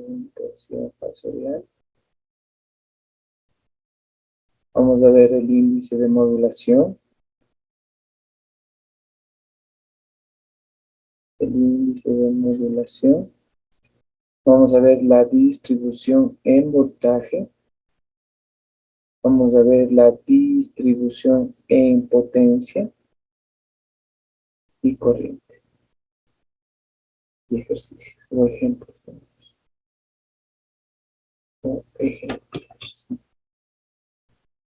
representación fasorial. Vamos a ver el índice de modulación. El índice de modulación. Vamos a ver la distribución en voltaje. Vamos a ver la distribución en potencia y corriente. Y ejercicio, por ejemplo.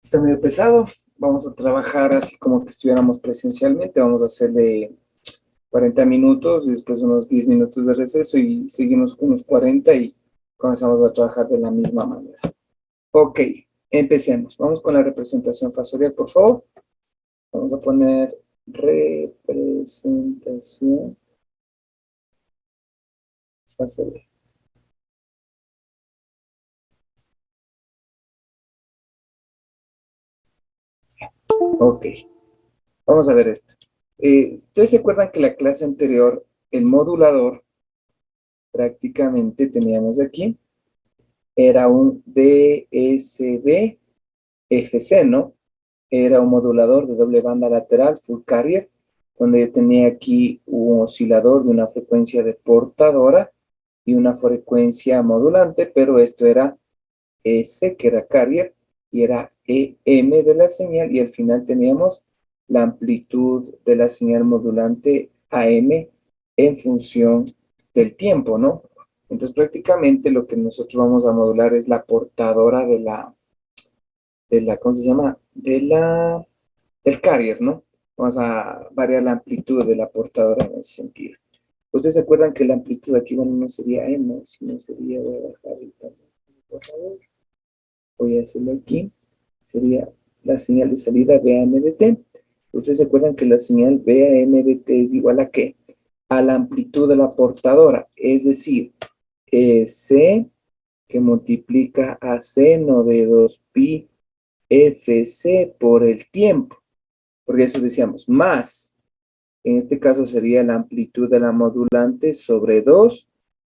Está medio pesado. Vamos a trabajar así como que estuviéramos presencialmente. Vamos a hacerle 40 minutos, después unos 10 minutos de receso y seguimos con unos 40 y comenzamos a trabajar de la misma manera. Ok, empecemos. Vamos con la representación fasorial, por favor. Vamos a poner representación fasorial. Ok, vamos a ver esto. ¿Ustedes se acuerdan que la clase anterior, el modulador, prácticamente teníamos aquí, era un DSB FC, ¿no? Era un modulador de doble banda lateral, full carrier, donde yo tenía aquí un oscilador de una frecuencia de portadora y una frecuencia modulante, pero esto era S, que era carrier, y era EM de la señal, y al final teníamos la amplitud de la señal modulante AM en función del tiempo, ¿no? Entonces prácticamente lo que nosotros vamos a modular es la portadora ¿cómo se llama? Del carrier, ¿no? Vamos a variar la amplitud de la portadora en ese sentido. ¿Ustedes se acuerdan que la amplitud aquí, bueno, no sería M, sino sería, voy a bajar el tamaño del borrador. Voy a hacerlo aquí. Sería la señal de salida BAM/T. Ustedes se acuerdan que la señal BAM/T es igual a ¿qué? A la amplitud de la portadora, es decir, C que multiplica a seno de 2pi FC por el tiempo. Porque eso decíamos, más, en este caso sería la amplitud de la modulante sobre 2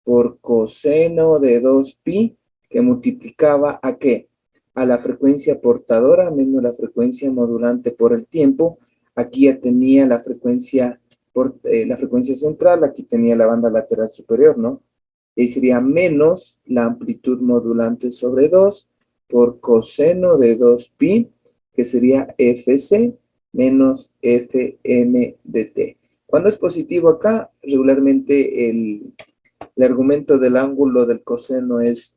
por coseno de 2pi, que multiplicaba ¿a qué? A la frecuencia portadora menos la frecuencia modulante por el tiempo. Aquí ya tenía la frecuencia central, aquí tenía la banda lateral superior, ¿no? Y sería menos la amplitud modulante sobre 2 por coseno de 2pi, que sería Fc menos Fm de t. Cuando es positivo acá, regularmente el argumento del ángulo del coseno es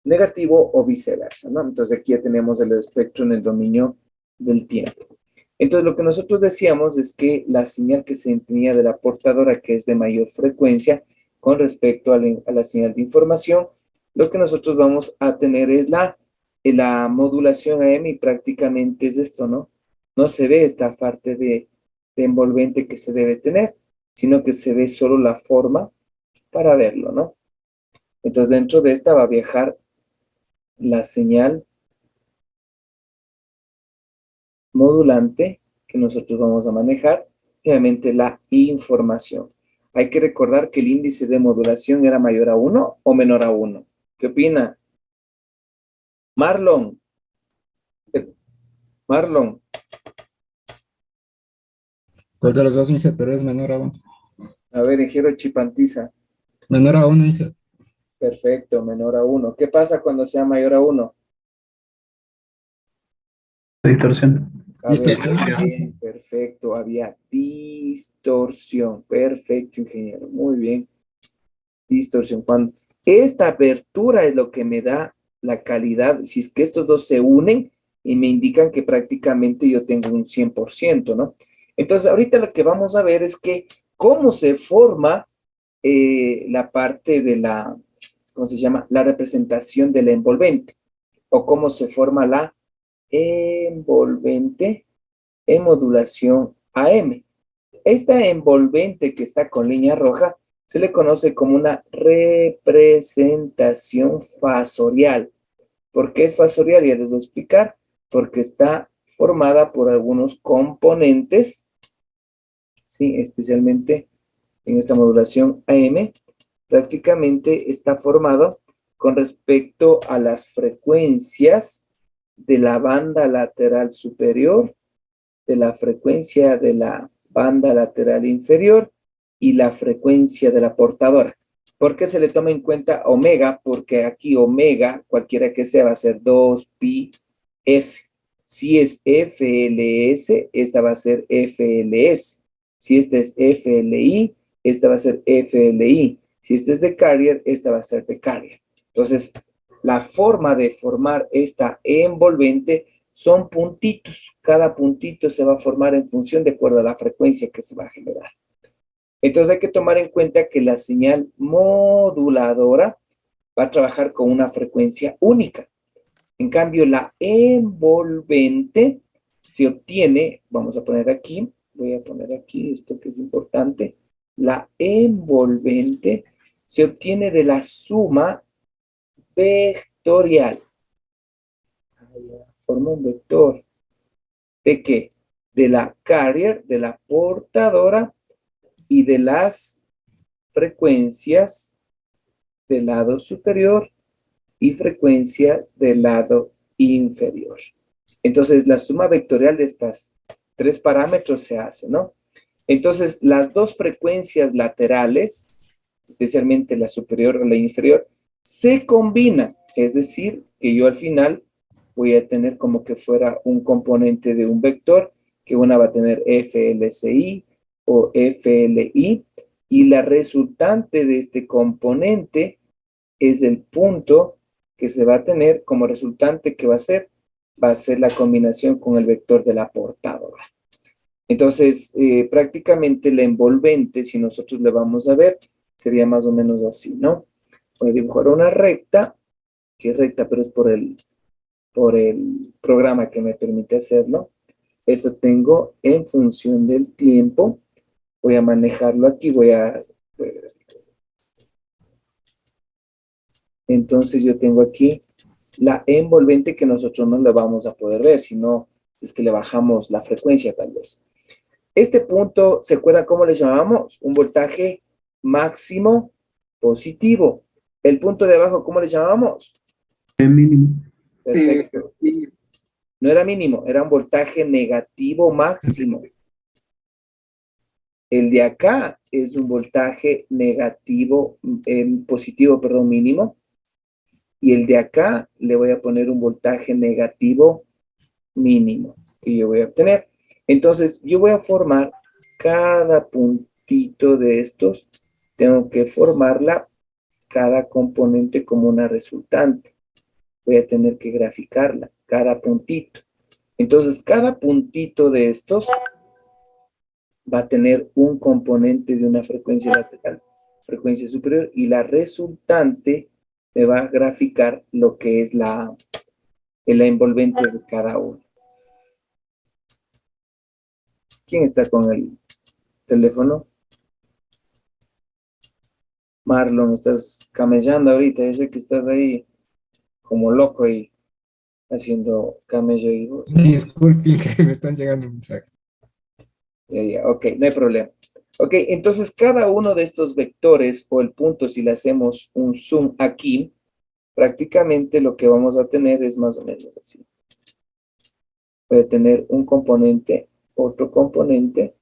negativo o viceversa, ¿no? Entonces aquí ya tenemos el espectro en el dominio del tiempo. Entonces lo que nosotros decíamos es que la señal que se tenía de la portadora, que es de mayor frecuencia con respecto a la señal de información, lo que nosotros vamos a tener es la modulación AM, y prácticamente es esto, ¿no? No se ve esta parte de envolvente que se debe tener, sino que se ve solo la forma para verlo, ¿no? Entonces dentro de esta va a viajar la señal modulante que nosotros vamos a manejar, y obviamente la información. Hay que recordar que el índice de modulación era mayor a 1 o menor a 1. ¿Qué opina? Marlon. Marlon. ¿Cuál de los dos, Inge? Pero es menor a uno. A ver, Ejero Chipantiza. Menor a uno, Inge. Perfecto, menor a 1. ¿Qué pasa cuando sea mayor a 1? Distorsión. Había Distorsión. bien, perfecto, había distorsión. Perfecto, ingeniero. Muy bien. Distorsión. Cuando esta abertura es lo que me da la calidad, si es que estos dos se unen y me indican que prácticamente yo tengo un 100%, ¿no? Entonces, ahorita lo que vamos a ver es que cómo se forma la parte de ¿cómo se llama? La representación del envolvente, o cómo se forma la envolvente en modulación AM. Esta envolvente que está con línea roja se le conoce como una representación fasorial. ¿Por qué es fasorial? Ya les voy a explicar. Porque está formada por algunos componentes, ¿sí? Especialmente en esta modulación AM, prácticamente está formado con respecto a las frecuencias de la banda lateral superior, de la frecuencia de la banda lateral inferior y la frecuencia de la portadora. ¿Por qué se le toma en cuenta omega? Porque aquí omega, cualquiera que sea, va a ser 2 pi f. Si es FLS, esta va a ser FLS. Si esta es FLI, esta va a ser FLI. Si este es de carrier, esta va a ser de carrier. Entonces, la forma de formar esta envolvente son puntitos. Cada puntito se va a formar en función de acuerdo a la frecuencia que se va a generar. Entonces hay que tomar en cuenta que la señal moduladora va a trabajar con una frecuencia única. En cambio, la envolvente se obtiene, vamos a poner aquí, voy a poner aquí esto que es importante, la envolvente se obtiene de la suma vectorial. Forma un vector. ¿De qué? De la carrier, de la portadora y de las frecuencias del lado superior y frecuencia del lado inferior. Entonces, la suma vectorial de estos tres parámetros se hace, ¿no? Entonces, las dos frecuencias laterales, especialmente la superior o la inferior, se combinan. Es decir, que yo al final voy a tener como que fuera un componente de un vector, que una va a tener FLCI o FLI, y la resultante de este componente es el punto que se va a tener como resultante que va a ser la combinación con el vector de la portadora. Entonces, prácticamente la envolvente, si nosotros le vamos a ver, sería más o menos así, ¿no? Voy a dibujar una recta, que es recta, pero es por el programa que me permite hacerlo. Esto tengo en función del tiempo. Voy a manejarlo aquí, entonces yo tengo aquí la envolvente que nosotros no le vamos a poder ver, sino es que le bajamos la frecuencia tal vez. Este punto, ¿se acuerdan cómo le llamamos? Un voltaje máximo positivo. El punto de abajo, ¿cómo le llamamos? Mínimo. Perfecto. Mínimo. No era mínimo, era un voltaje negativo máximo. El de acá es un voltaje negativo, positivo, perdón, mínimo. Y el de acá le voy a poner un voltaje negativo mínimo que yo voy a obtener. Entonces, yo voy a formar cada puntito de estos. Tengo que formarla cada componente como una resultante. Voy a tener que graficarla, cada puntito. Entonces, cada puntito de estos va a tener un componente de una frecuencia lateral, frecuencia superior, y la resultante me va a graficar lo que es la envolvente de cada uno. ¿Quién está con el teléfono? Marlon, estás camellando ahorita. Yo sé que estás ahí como loco y haciendo camello y vos. Disculpen que me están llegando mensajes. Ya, ok, no hay problema. Ok, entonces cada uno de estos vectores o el punto, si le hacemos un zoom aquí, prácticamente lo que vamos a tener es más o menos así. Voy a tener un componente, otro componente,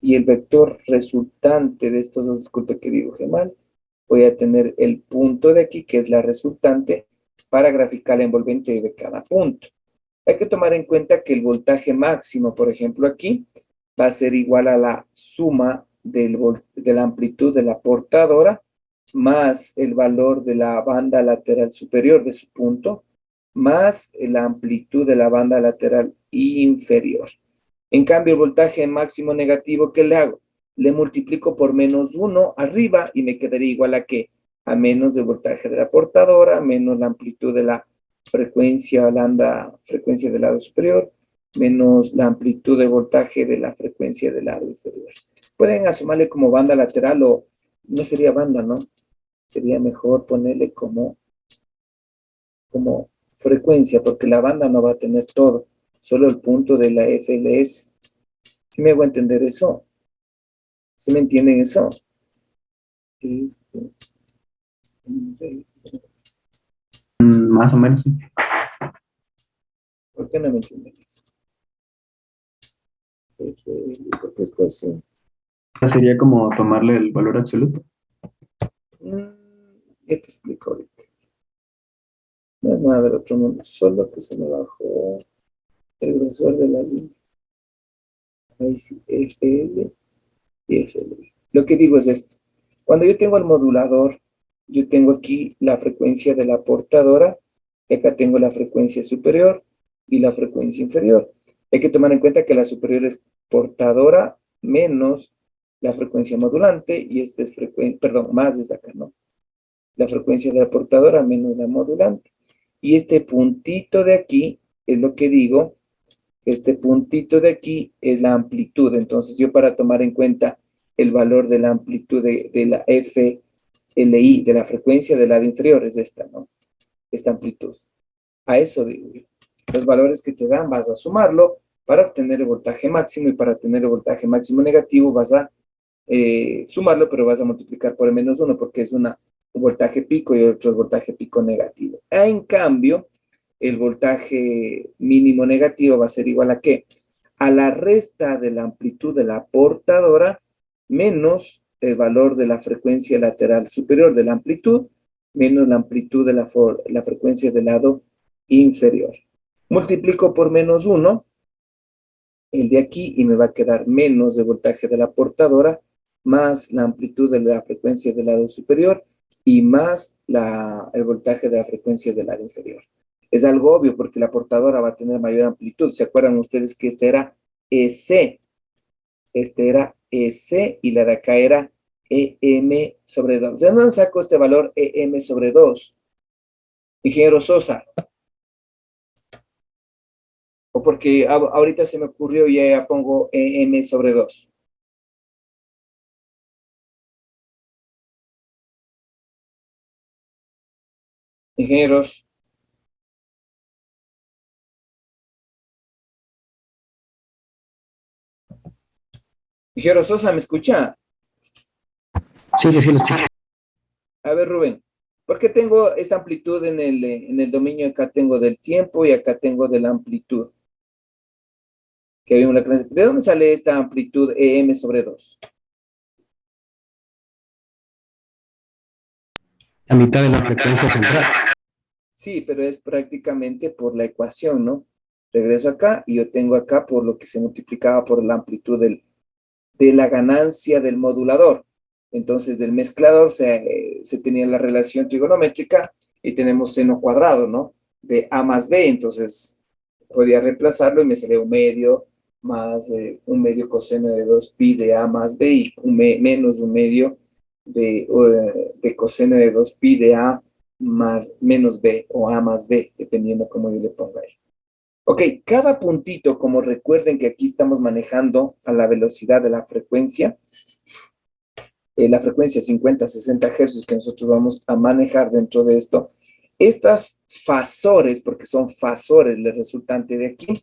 y el vector resultante de estos dos, disculpe que dibujé mal, voy a tener el punto de aquí, que es la resultante, para graficar la envolvente de cada punto. Hay que tomar en cuenta que el voltaje máximo, por ejemplo aquí, va a ser igual a la suma de la amplitud de la portadora más el valor de la banda lateral superior de su punto, más la amplitud de la banda lateral inferior. En cambio, el voltaje máximo negativo, ¿qué le hago? Le multiplico por -1 arriba y me quedaría igual a ¿qué? A menos el voltaje de la portadora, menos la amplitud de la frecuencia lambda, frecuencia del lado superior, menos la amplitud de voltaje de la frecuencia del lado inferior. Pueden asumirle como banda lateral o no sería banda, ¿no? Sería mejor ponerle como frecuencia, porque la banda no va a tener todo, solo el punto de la FLS. ¿Sí me hago entender eso? ¿Sí me entienden eso? Este, Más o menos, sí. ¿Por qué no me entienden eso? ¿Por qué está así? Sería como tomarle el valor absoluto. Mm, Ya te explico ahorita. No es nada del otro mundo, solo que se me bajó el grosor de la línea. Ahí sí, FL y FL. Lo que digo es esto. Cuando yo tengo el modulador, yo tengo aquí la frecuencia de la portadora, y acá tengo la frecuencia superior y la frecuencia inferior. Hay que tomar en cuenta que la superior es portadora menos la frecuencia modulante, y esta es frecuencia, perdón, más desde acá, ¿no? La frecuencia de la portadora menos la modulante. Y este puntito de aquí es lo que digo, este puntito de aquí es la amplitud. Entonces yo, para tomar en cuenta el valor de la amplitud de la FLI, de la frecuencia del lado inferior, es esta, ¿no? Esta amplitud. A eso digo yo. Los valores que te dan vas a sumarlo para obtener el voltaje máximo, y para obtener el voltaje máximo negativo vas a sumarlo, pero vas a multiplicar por el -1 porque es un voltaje pico y otro voltaje pico negativo. En cambio, el voltaje mínimo negativo va a ser igual a ¿qué? A la resta de la amplitud de la portadora menos el valor de la frecuencia lateral superior de la amplitud menos la amplitud de la frecuencia del lado inferior. Multiplico por -1 el de aquí y me va a quedar menos el voltaje de la portadora más la amplitud de la frecuencia del lado superior y más el voltaje de la frecuencia del lado inferior. Es algo obvio porque la portadora va a tener mayor amplitud. ¿Se acuerdan ustedes que este era EC? Este era EC y la de acá era EM sobre 2. ¿De dónde saco este valor EM sobre 2? Ingeniero Sosa. O porque ahorita se me ocurrió y ya pongo EM sobre 2. Ingenieros. Ingeniero Sosa, ¿me escucha? Sí, sí, lo escucho. A ver, Rubén, ¿por qué tengo esta amplitud en el dominio? Acá tengo del tiempo y acá tengo de la amplitud. Que vimos la clase. ¿De dónde sale esta amplitud EM sobre 2? La mitad de la frecuencia central. Sí, pero es prácticamente por la ecuación, ¿no? Regreso acá y yo tengo acá por lo que se multiplicaba por la amplitud de la ganancia del modulador. Entonces, del mezclador se tenía la relación trigonométrica y tenemos seno cuadrado, ¿no? De A más B. Entonces, podía reemplazarlo y me salía un medio más un medio coseno de 2pi de A más B y menos un medio de coseno de 2pi de A más menos B o A más B, dependiendo cómo yo le ponga ahí. Ok, cada puntito, como recuerden que aquí estamos manejando a la velocidad de la frecuencia 50, 60 Hz que nosotros vamos a manejar dentro de esto. Estas fasores, porque son fasores el resultante de aquí,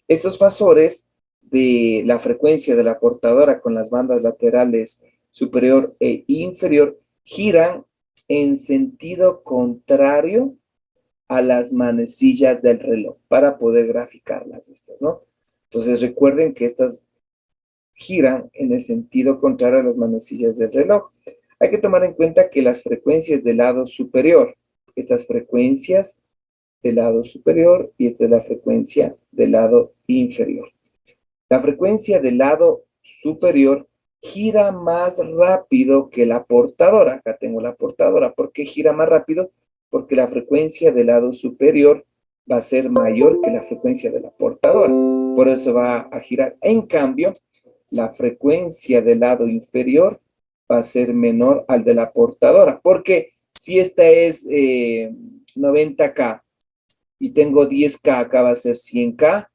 estos fasores de la frecuencia de la portadora con las bandas laterales superior e inferior giran en sentido contrario a las manecillas del reloj para poder graficarlas estas, ¿no? Entonces recuerden que estas giran en el sentido contrario a las manecillas del reloj. Hay que tomar en cuenta que las frecuencias del lado superior, estas frecuencias del lado superior y esta es la frecuencia del lado inferior. La frecuencia del lado superior gira más rápido que la portadora. Acá tengo la portadora. ¿Por qué gira más rápido? Porque la frecuencia del lado superior va a ser mayor que la frecuencia de la portadora. Por eso va a girar. En cambio, la frecuencia del lado inferior va a ser menor al de la portadora. Porque si esta es 90K y tengo 10K, acá va a ser 100K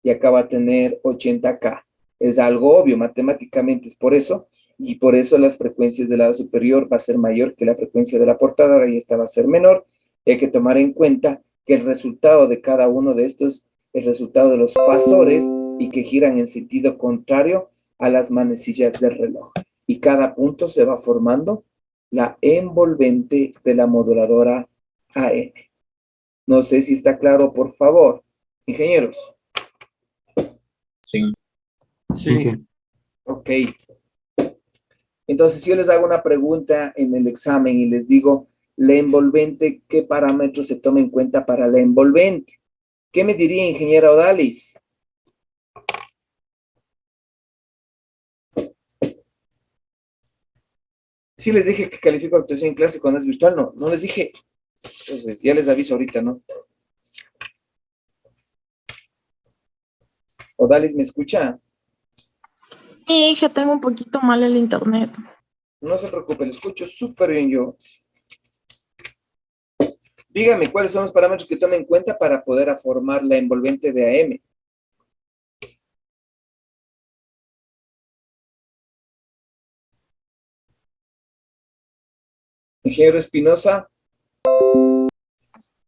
y acá va a tener 80K. Es algo obvio, matemáticamente es por eso, y por eso las frecuencias del lado superior va a ser mayor que la frecuencia de la portadora y esta va a ser menor. Y hay que tomar en cuenta que el resultado de cada uno de estos es el resultado de los fasores y que giran en sentido contrario a las manecillas del reloj. Y cada punto se va formando la envolvente de la moduladora AM. No sé si está claro, por favor. Ingenieros. Sí. Sí. Ok. Entonces, si yo les hago una pregunta en el examen y les digo, la envolvente, ¿qué parámetros se toma en cuenta para la envolvente? ¿Qué me diría, ingeniera Odalis? Sí les dije que califico actuación en clase cuando es virtual, no, no les dije. Entonces, ya les aviso ahorita, ¿no? Odalis, ¿me escucha? Sí, hija, tengo un poquito mal el internet. No se preocupe, lo escucho súper bien yo. Dígame, ¿cuáles son los parámetros que toma en cuenta para poder formar la envolvente de AM? Ingeniero Espinosa,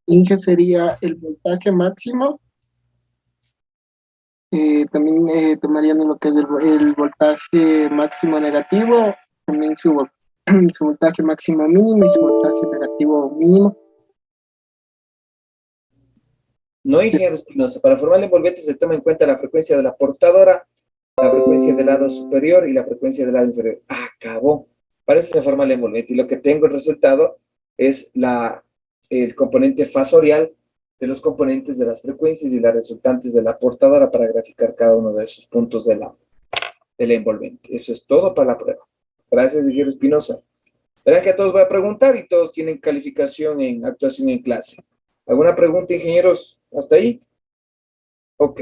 Inge sería el voltaje máximo. También tomarían lo que es el voltaje máximo negativo, también su voltaje máximo mínimo y su voltaje negativo mínimo. no, ingeniero Espinosa, para formar la envolvente se toma en cuenta la frecuencia de la portadora, la frecuencia del lado superior y la frecuencia del lado inferior. Acabó. Para eso se forma la envolvente. Y lo que tengo el resultado es el componente fasorial de los componentes de las frecuencias y las resultantes de la portadora para graficar cada uno de esos puntos de la envolvente. Eso es todo para la prueba. Gracias, ingeniero Espinosa. Verán que a todos voy a preguntar y todos tienen calificación en actuación en clase. ¿Alguna pregunta, ingenieros? ¿Hasta ahí? Ok.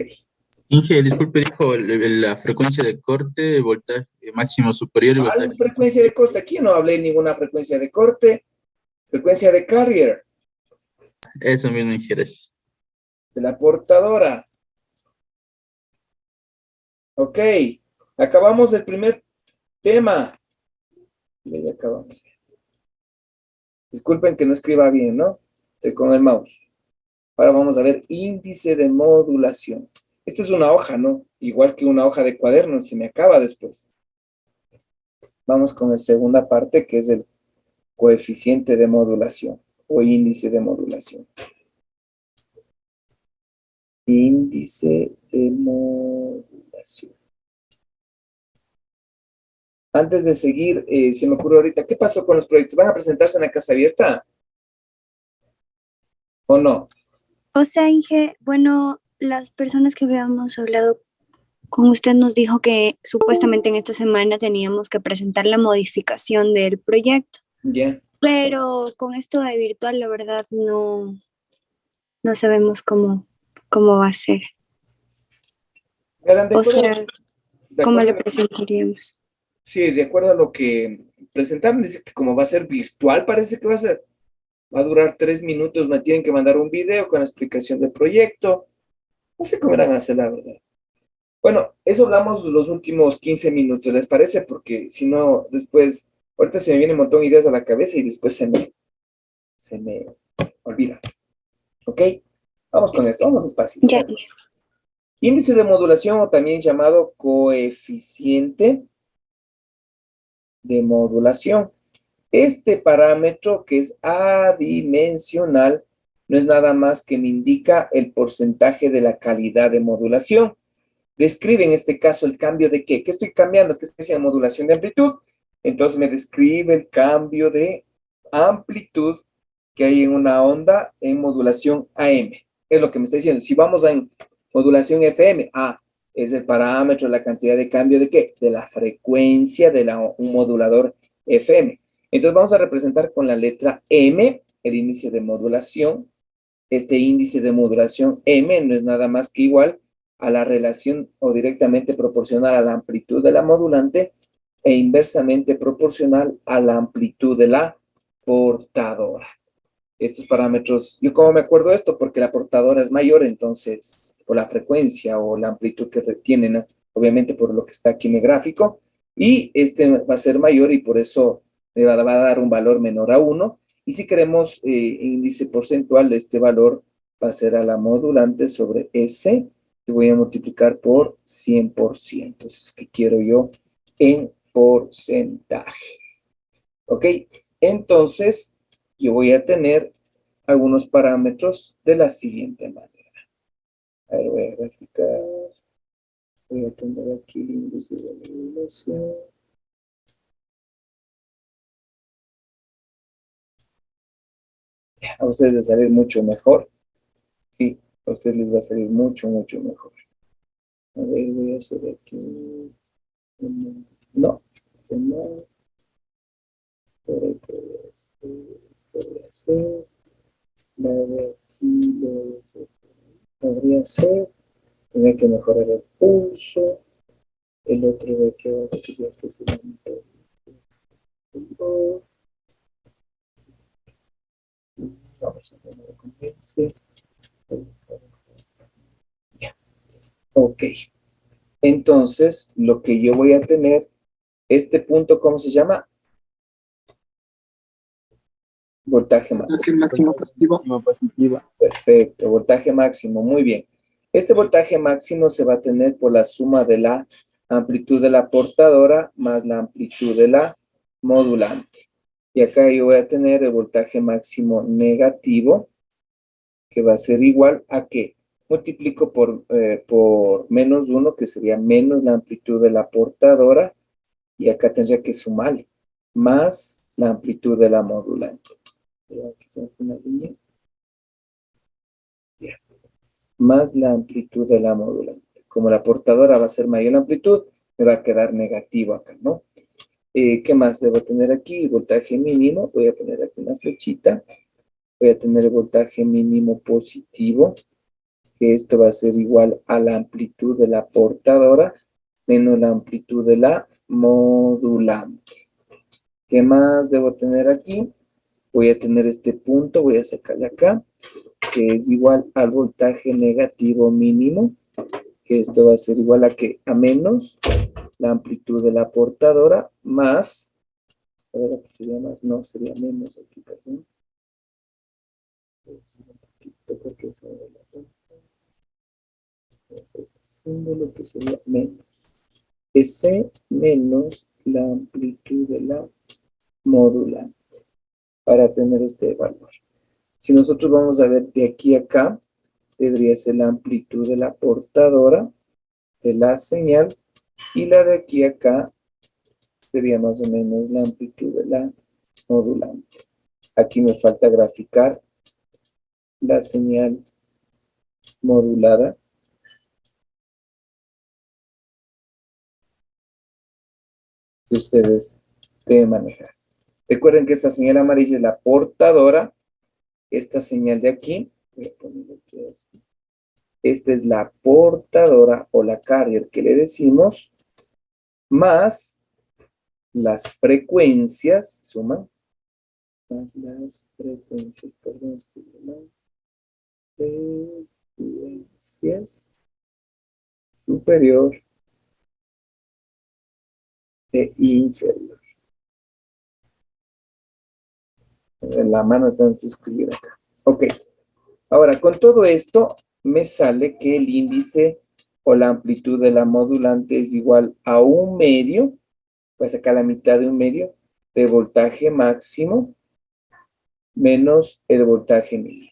Inge, disculpe, dijo la frecuencia de corte, voltaje máximo superior y ¿Cuál voltaje es frecuencia de corte? Aquí no hablé de ninguna frecuencia de corte. Frecuencia de carrier, eso mismo, ingieres. de la portadora. Ok. Acabamos el primer tema. Ya acabamos. Disculpen que no escriba bien, ¿no? Estoy con el mouse. Ahora vamos a ver índice de modulación. Esta es una hoja, ¿no? Igual que una hoja de cuaderno, se me acaba después. Vamos con la segunda parte, que es el coeficiente de modulación o índice de modulación. Índice de modulación. Antes de seguir, se me ocurrió ahorita, ¿qué pasó con los proyectos? ¿Van a presentarse en la casa abierta? ¿O no? O sea, Inge, bueno, las personas que habíamos hablado con usted nos dijo que supuestamente en esta semana teníamos que presentar la modificación del proyecto, Ya. pero con esto de virtual, la verdad, no sabemos cómo va a ser. Verán, O sea, de cómo acuerdo le a lo- presentaríamos. sí, de acuerdo a lo que presentaron, dice que como va a ser virtual, parece que va a ser. Va a durar 3 minutos, me tienen que mandar un video con la explicación del proyecto. No sé cómo van a hacer, la verdad. Bueno, eso hablamos los últimos 15 minutos, ¿les parece? Porque si no, después, ahorita se me vienen un montón de ideas a la cabeza y después se me olvida. ¿Ok? Vamos con esto, vamos despacio. Ya, Índice de modulación o también llamado coeficiente de modulación. Este parámetro que es adimensional no es nada más que me indica el porcentaje de la calidad de modulación. Describe en este caso el cambio de ¿qué? ¿Qué estoy cambiando? ¿Qué especie de modulación de amplitud? Entonces me describe el cambio de amplitud que hay en una onda en modulación AM. Es lo que me está diciendo. Si vamos a en modulación FM, es el parámetro, la cantidad de cambio de ¿qué? De la frecuencia de un modulador FM. Entonces vamos a representar con la letra M el índice de modulación. Este índice de modulación M no es nada más que igual a la relación o directamente proporcional a la amplitud de la modulante e inversamente proporcional a la amplitud de la portadora. Estos parámetros, ¿yo cómo me acuerdo de esto? Porque la portadora es mayor, entonces, por la frecuencia o la amplitud que retienen, ¿no? Obviamente por lo que está aquí en el gráfico, y este va a ser mayor y por eso me va a dar un valor menor a 1. Y si queremos índice porcentual, este valor va a ser a la modulante sobre S, que voy a multiplicar por 100%. Entonces, ¿qué quiero yo en porcentaje? ¿Ok? Entonces, yo voy a tener algunos parámetros de la siguiente manera. A ver, voy a graficar. Voy a tener aquí el índice de modulación. A ustedes les va a salir mucho mejor. Sí, a ustedes les va a salir mucho, mucho mejor. A ver, voy a hacer aquí. No, este no. Podría ser. La de aquí podría ser. Tendría que mejorar el pulso. El otro de aquí abajo tendría que ser un poco. Vamos a poner con este. Ya. Ok. Entonces, lo que yo voy a tener, este punto, ¿cómo se llama? Voltaje máximo. Voltaje máximo positivo. Perfecto, voltaje máximo, muy bien. Este voltaje máximo se va a tener por la suma de la amplitud de la portadora más la amplitud de la modulante. Y acá yo voy a tener el voltaje máximo negativo, que va a ser igual a que multiplico por menos 1, que sería menos la amplitud de la portadora, y acá tendría que sumarle, más la amplitud de la modulante. Aquí tengo una línea. Bien. Más la amplitud de la modulante. Como la portadora va a ser mayor la amplitud, me va a quedar negativo acá, ¿no? ¿Qué más debo tener aquí? Voltaje mínimo. Voy a poner aquí una flechita. Voy a tener el voltaje mínimo positivo, que esto va a ser igual a la amplitud de la portadora menos la amplitud de la modulante. ¿Qué más debo tener aquí? Voy a tener este punto, voy a sacarle acá, que es igual al voltaje negativo mínimo, que esto va a ser igual a que a menos la amplitud de la portadora más, a ver, aquí sería más, no, sería menos aquí, perdón. Porque es símbolo que sería menos. S menos la amplitud de la modulante para tener este valor. Si nosotros vamos a ver de aquí a acá, debería ser la amplitud de la portadora de la señal y la de aquí a acá sería más o menos la amplitud de la modulante. Aquí me falta graficar la señal modulada. Que ustedes deben manejar. Recuerden que esta señal amarilla es la portadora. Esta señal de aquí, voy a ponerlo aquí así. Esta es la portadora o la carrier que le decimos, más las frecuencias, suman, más las frecuencias, perdón, frecuencias superior e inferior. En la mano están escribiendo acá. Ok. Ahora, con todo esto, me sale que el índice o la amplitud de la modulante es igual a 1/2, voy a sacar la mitad de 1/2 de voltaje máximo menos el voltaje mínimo.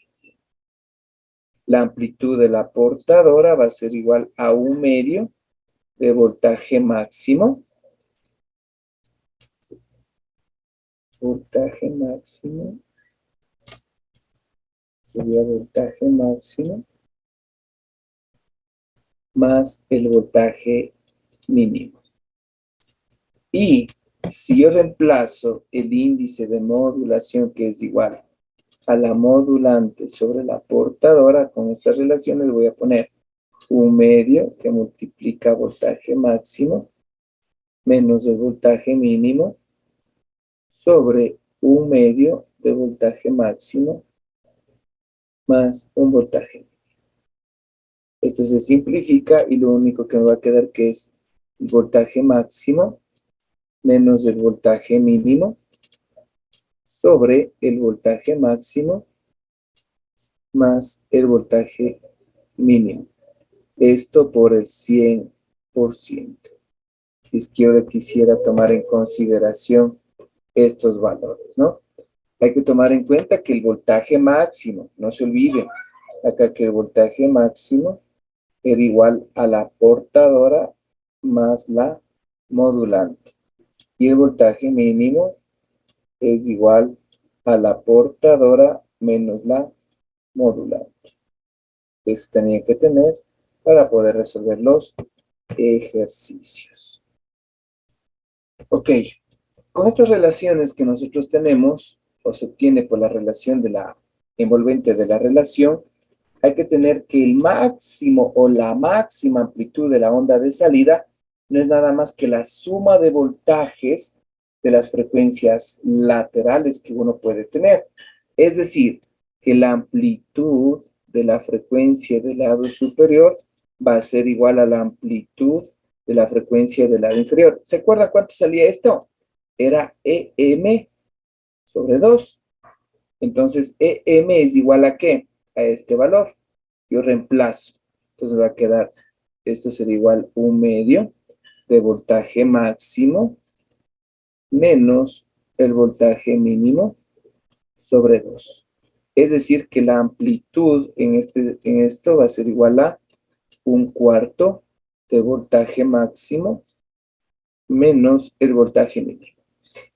La amplitud de la portadora va a ser igual a 1/2 de voltaje máximo. Voltaje máximo. Sería voltaje máximo más el voltaje mínimo. Y si yo reemplazo el índice de modulación, que es igual a la modulante sobre la portadora, con estas relaciones voy a poner 1/2 que multiplica voltaje máximo menos el voltaje mínimo sobre 1/2 de voltaje máximo más un voltaje mínimo. Esto se simplifica y lo único que me va a quedar que es el voltaje máximo menos el voltaje mínimo sobre el voltaje máximo más el voltaje mínimo. Esto por el 100%. Si es que ahora quisiera tomar en consideración estos valores, ¿no? Hay que tomar en cuenta que el voltaje máximo, no se olviden, acá que el voltaje máximo era igual a la portadora más la modulante. Y el voltaje mínimo es igual a la portadora menos la modulante. Eso tenía que tener para poder resolver los ejercicios. Ok, con estas relaciones que nosotros tenemos, o se obtiene por la relación de la envolvente de la relación, hay que tener que el máximo o la máxima amplitud de la onda de salida no es nada más que la suma de voltajes de las frecuencias laterales que uno puede tener. Es decir, que la amplitud de la frecuencia del lado superior va a ser igual a la amplitud de la frecuencia del lado inferior. ¿Se acuerdan cuánto salía esto? Era EM sobre 2. Entonces, EM es igual a ¿qué? A este valor. Yo reemplazo. Entonces va a quedar, esto sería igual 1/2 de voltaje máximo menos el voltaje mínimo sobre 2. Es decir, que la amplitud en esto va a ser igual a 1/4 de voltaje máximo menos el voltaje mínimo.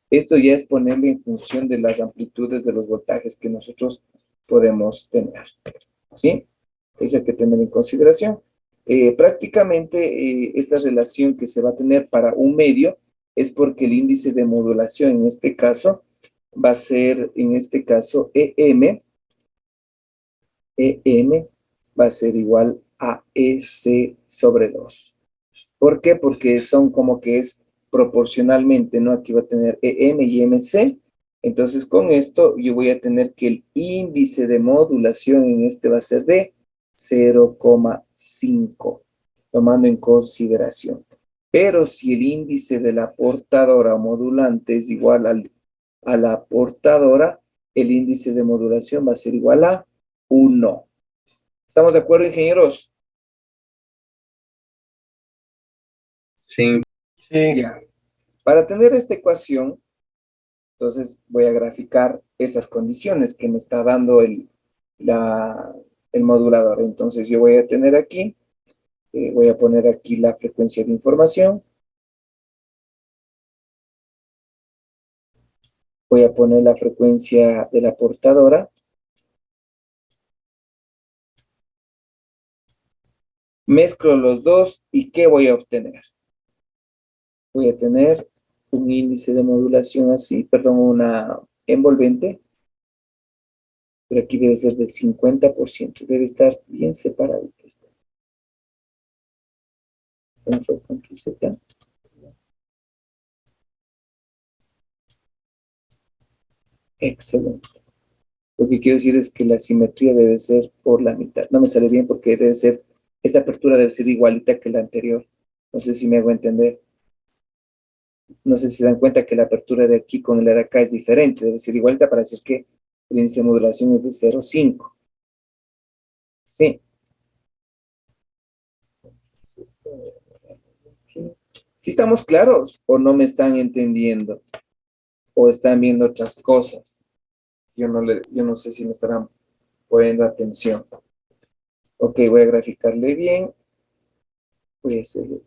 Esto ya es ponerle en función de las amplitudes de los voltajes que nosotros podemos tener. ¿Sí? Eso hay que tener en consideración. Prácticamente esta relación que se va a tener para un medio es porque el índice de modulación en este caso va a ser, en este caso, EM va a ser igual a EC sobre 2. ¿Por qué? Porque son como que es proporcionalmente, ¿no? Aquí va a tener EM y MC. Entonces, con esto yo voy a tener que el índice de modulación en este va a ser de 0,5, tomando en consideración. Pero si el índice de la portadora modulante es igual a la portadora, el índice de modulación va a ser igual a 1. ¿Estamos de acuerdo, ingenieros? Sí. Ya. Para tener esta ecuación, entonces voy a graficar estas condiciones que me está dando el modulador. Entonces yo voy a tener aquí, voy a poner aquí la frecuencia de información. Voy a poner la frecuencia de la portadora. Mezclo los dos y ¿qué voy a obtener? Voy a tener un índice de modulación así, perdón, una envolvente, pero aquí debe ser del 50%, debe estar bien separado. Excelente. Lo que quiero decir es que la simetría debe ser por la mitad. No me sale bien porque debe ser, esta apertura debe ser igualita que la anterior. No sé si me hago entender. No sé si se dan cuenta que la apertura de aquí con la de acá es diferente. Debe ser igualita para decir que el índice de modulación es de 0,5. Sí. ¿Sí estamos claros o no me están entendiendo? ¿O están viendo otras cosas? Yo no sé si me estarán poniendo atención. Ok, voy a graficarle bien. Voy a hacerle.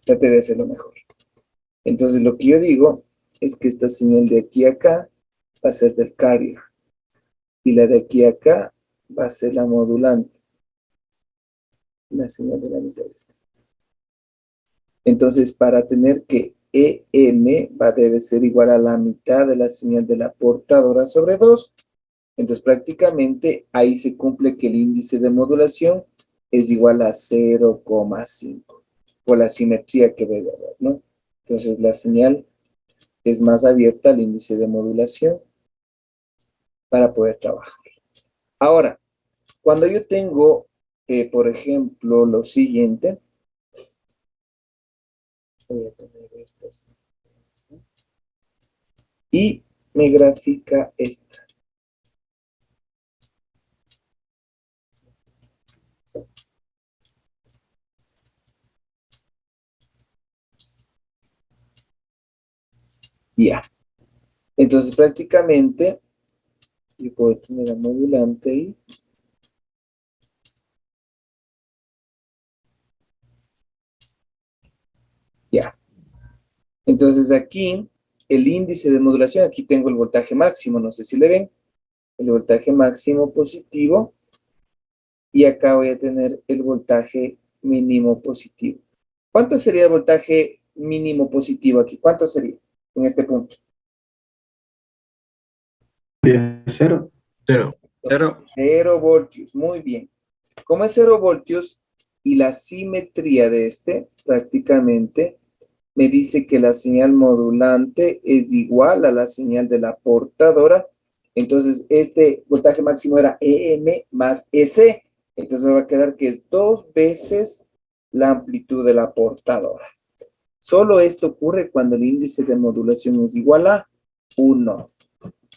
Trate de hacerlo mejor. Entonces lo que yo digo es que esta señal de aquí a acá va a ser del carrier. Y la de aquí a acá va a ser la modulante. La señal de la mitad de esta. Entonces, para tener que EM debe ser igual a la mitad de la señal de la portadora sobre 2. Entonces, prácticamente ahí se cumple que el índice de modulación es igual a 0,5 por la simetría que debe haber, ¿no? Entonces, la señal es más abierta al índice de modulación para poder trabajar. Ahora, cuando yo tengo, por ejemplo, lo siguiente, voy a poner estas, y me grafica esta. Ya. Entonces, prácticamente, yo puedo tener la modulante ahí. Ya. Entonces, aquí, el índice de modulación, aquí tengo el voltaje máximo, no sé si le ven, el voltaje máximo positivo, y acá voy a tener el voltaje mínimo positivo. ¿Cuánto sería el voltaje mínimo positivo aquí? ¿Cuánto sería en este punto? Cero. Cero. 0 voltios, muy bien. Como es 0 voltios y la simetría de este prácticamente me dice que la señal modulante es igual a la señal de la portadora, entonces este voltaje máximo era EM más EC, entonces me va a quedar que es 2 veces la amplitud de la portadora. Solo esto ocurre cuando el índice de modulación es igual a 1.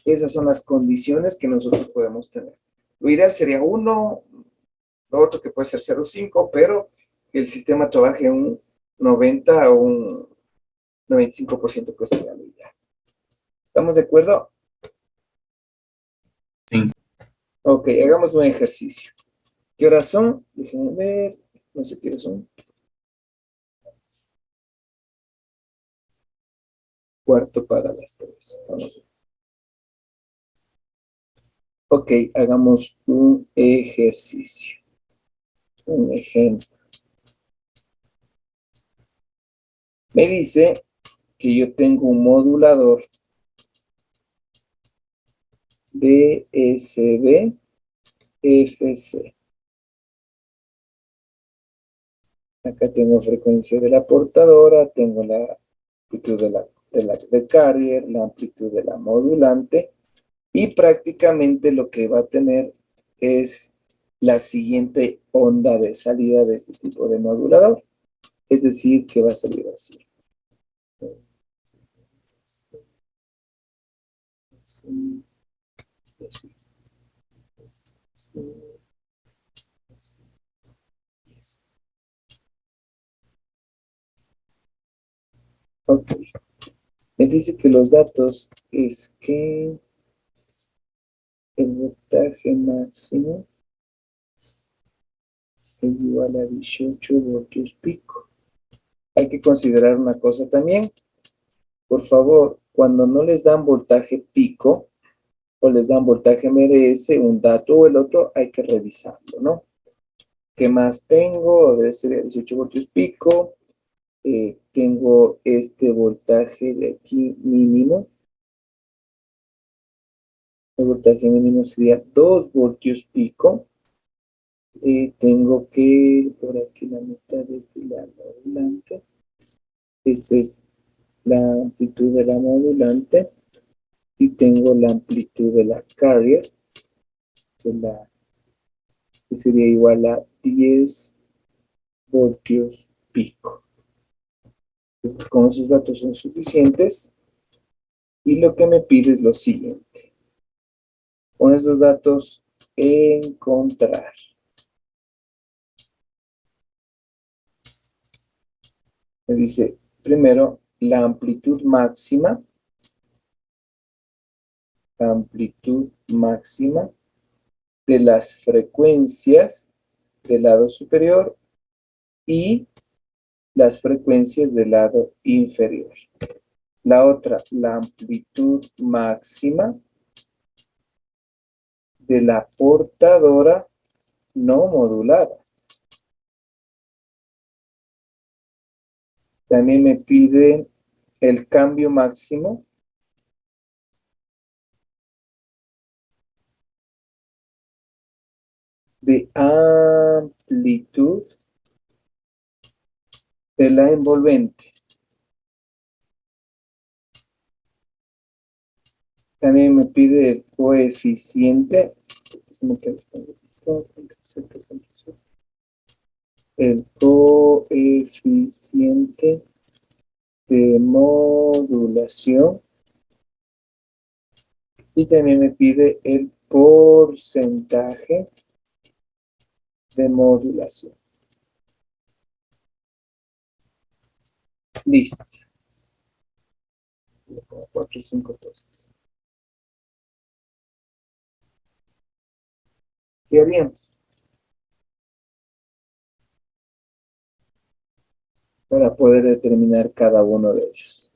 Esas son las condiciones que nosotros podemos tener. Lo ideal sería 1, lo otro que puede ser 0,5, pero que el sistema trabaje un 90 o un 95% que sería lo ideal. ¿Estamos de acuerdo? Sí. Ok, hagamos un ejercicio. ¿Qué horas son? Déjenme ver. No sé qué horas son. Cuarto para las 3. Estamos bien. Ok, hagamos un ejercicio. Un ejemplo. Me dice que yo tengo un modulador DSB FC. Acá tengo frecuencia de la portadora, tengo la amplitud del carrier, la amplitud de la modulante, y prácticamente lo que va a tener es la siguiente onda de salida de este tipo de modulador. Es decir, que va a salir así. Así, así, así, así, así. Ok. Me dice que los datos es que el voltaje máximo es igual a 18 voltios pico. Hay que considerar una cosa también. Por favor, cuando no les dan voltaje pico o les dan voltaje MRS, un dato o el otro, hay que revisarlo, ¿no? ¿Qué más tengo? Debe ser 18 voltios pico. Tengo este voltaje de aquí mínimo. El voltaje mínimo sería 2 voltios pico. Tengo que, por aquí la mitad de este lado adelante. Esta es la amplitud de la modulante. Y tengo la amplitud de la carrier, que sería igual a 10 voltios pico. Con esos datos son suficientes. Y lo que me pide es lo siguiente. Con esos datos, encontrar. Me dice, primero, la amplitud máxima de las frecuencias del lado superior y las frecuencias del lado inferior. La otra, la amplitud máxima de la portadora no modulada. También me pide el cambio máximo de amplitud de la envolvente. También me pide el coeficiente. El coeficiente de modulación. Y también me pide el porcentaje de modulación. Listo. Como 4 o 5 cosas. ¿Qué haríamos para poder determinar cada uno de ellos?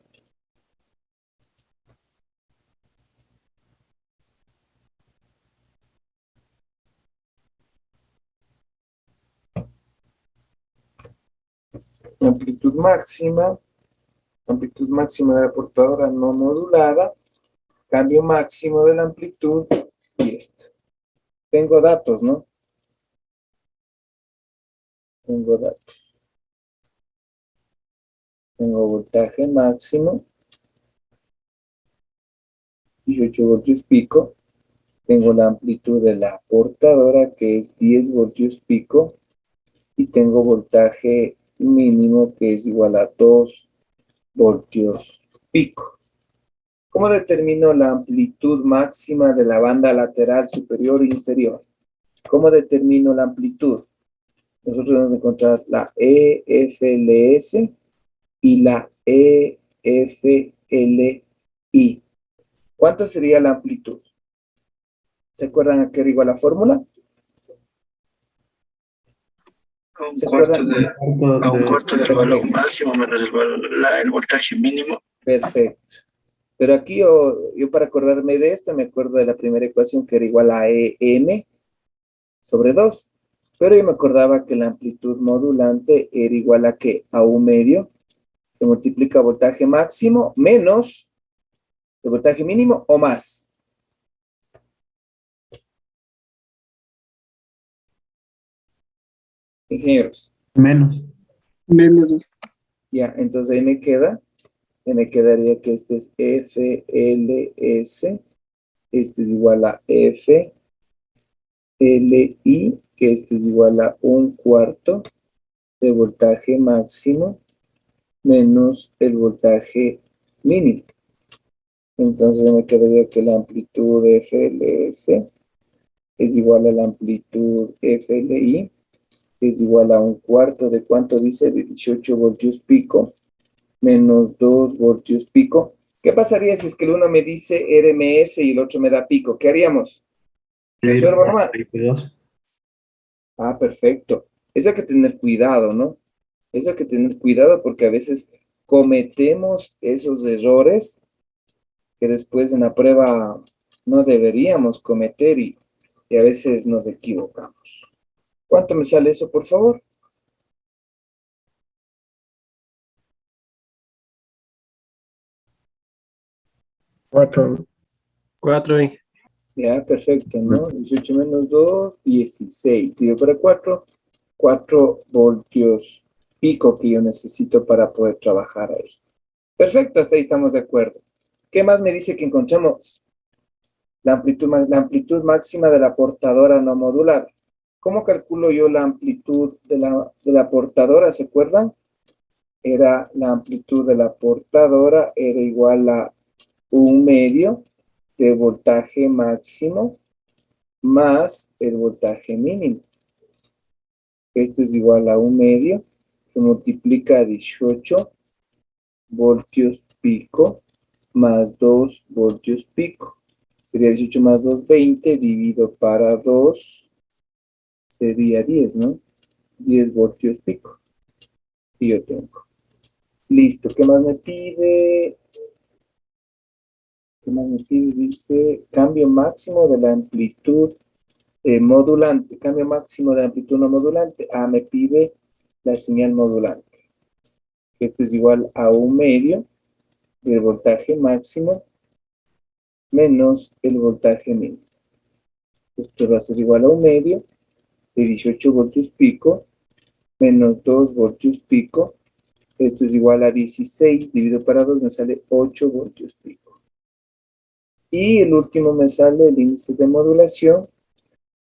Amplitud máxima de la portadora no modulada, cambio máximo de la amplitud y esto. Tengo datos, ¿no? Tengo datos. Tengo voltaje máximo, 18 voltios pico. Tengo la amplitud de la portadora, que es 10 voltios pico. Y tengo voltaje mínimo, que es igual a 2 voltios pico. ¿Cómo determino la amplitud máxima de la banda lateral superior e inferior? ¿Cómo determino la amplitud? Nosotros vamos a encontrar la EFLS y la EFLI. ¿Cuánto sería la amplitud? ¿Se acuerdan a qué era igual la fórmula? Un ¿Se cuarto acuerdan? a un cuarto del valor máximo menos el voltaje mínimo. Perfecto. Pero aquí yo para acordarme de esto, me acuerdo de la primera ecuación que era igual a EM sobre 2. Pero yo me acordaba que la amplitud modulante era igual a ¿qué? A U medio, que multiplica voltaje máximo menos el voltaje mínimo o más. Ingenieros. Menos. Menos. Ya, entonces ahí me quedaría que este es FLS, este es igual a FLI, que este es igual a un cuarto de voltaje máximo menos el voltaje mínimo. Entonces me quedaría que la amplitud FLS es igual a la amplitud FLI, que es igual a un cuarto de ¿cuánto dice? De 18 voltios pico menos 2 voltios pico. ¿Qué pasaría si es que el uno me dice RMS y el otro me da pico? ¿Qué haríamos? Resuelvo nomás. 32. Ah, perfecto. Eso hay que tener cuidado, ¿no? Eso hay que tener cuidado porque a veces cometemos esos errores que después en la prueba no deberíamos cometer y a veces nos equivocamos. ¿Cuánto me sale eso, por favor? 4. 4, Ya, perfecto, ¿no? 18 menos 2, 16. Dividido para 4, 4 voltios pico que yo necesito para poder trabajar ahí. Perfecto, hasta ahí estamos de acuerdo. ¿Qué más me dice que encontramos? La amplitud máxima de la portadora no modulada. ¿Cómo calculo yo la amplitud de la portadora? ¿Se acuerdan? Era la amplitud de la portadora, era igual a un medio de voltaje máximo más el voltaje mínimo. Esto es igual a un medio que multiplica 18 voltios pico más 2 voltios pico. Sería 18 más 2, 20, dividido para 2, sería 10, ¿no? 10 voltios pico. Y yo tengo. Listo, ¿qué más me pide? ¿Qué más me pide? Dice, cambio máximo de la amplitud modulante. Cambio máximo de amplitud no modulante. Ah, me pide la señal modulante. Esto es igual a un medio del voltaje máximo menos el voltaje mínimo. Esto va a ser igual a un medio de 18 voltios pico menos 2 voltios pico. Esto es igual a 16 dividido para 2, me sale 8 voltios pico. Y el último me sale el índice de modulación.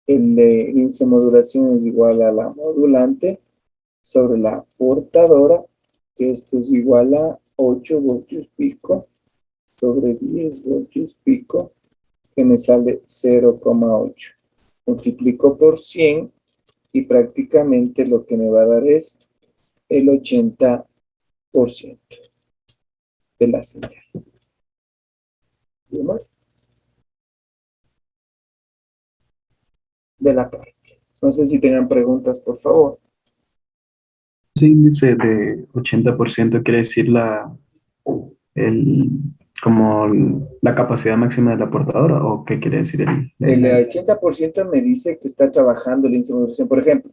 El índice de modulación es igual a la modulante sobre la portadora, que esto es igual a 8 voltios pico sobre 10 voltios pico, que me sale 0,8. Multiplico por 100 y prácticamente lo que me va a dar es el 80% de la señal. ¿Bien? De la parte. No sé si tengan preguntas, por favor. Ese índice de 80% quiere decir el, como la capacidad máxima de la portadora, ¿o qué quiere decir El 80% me dice que está trabajando el índice de modulación. Por ejemplo,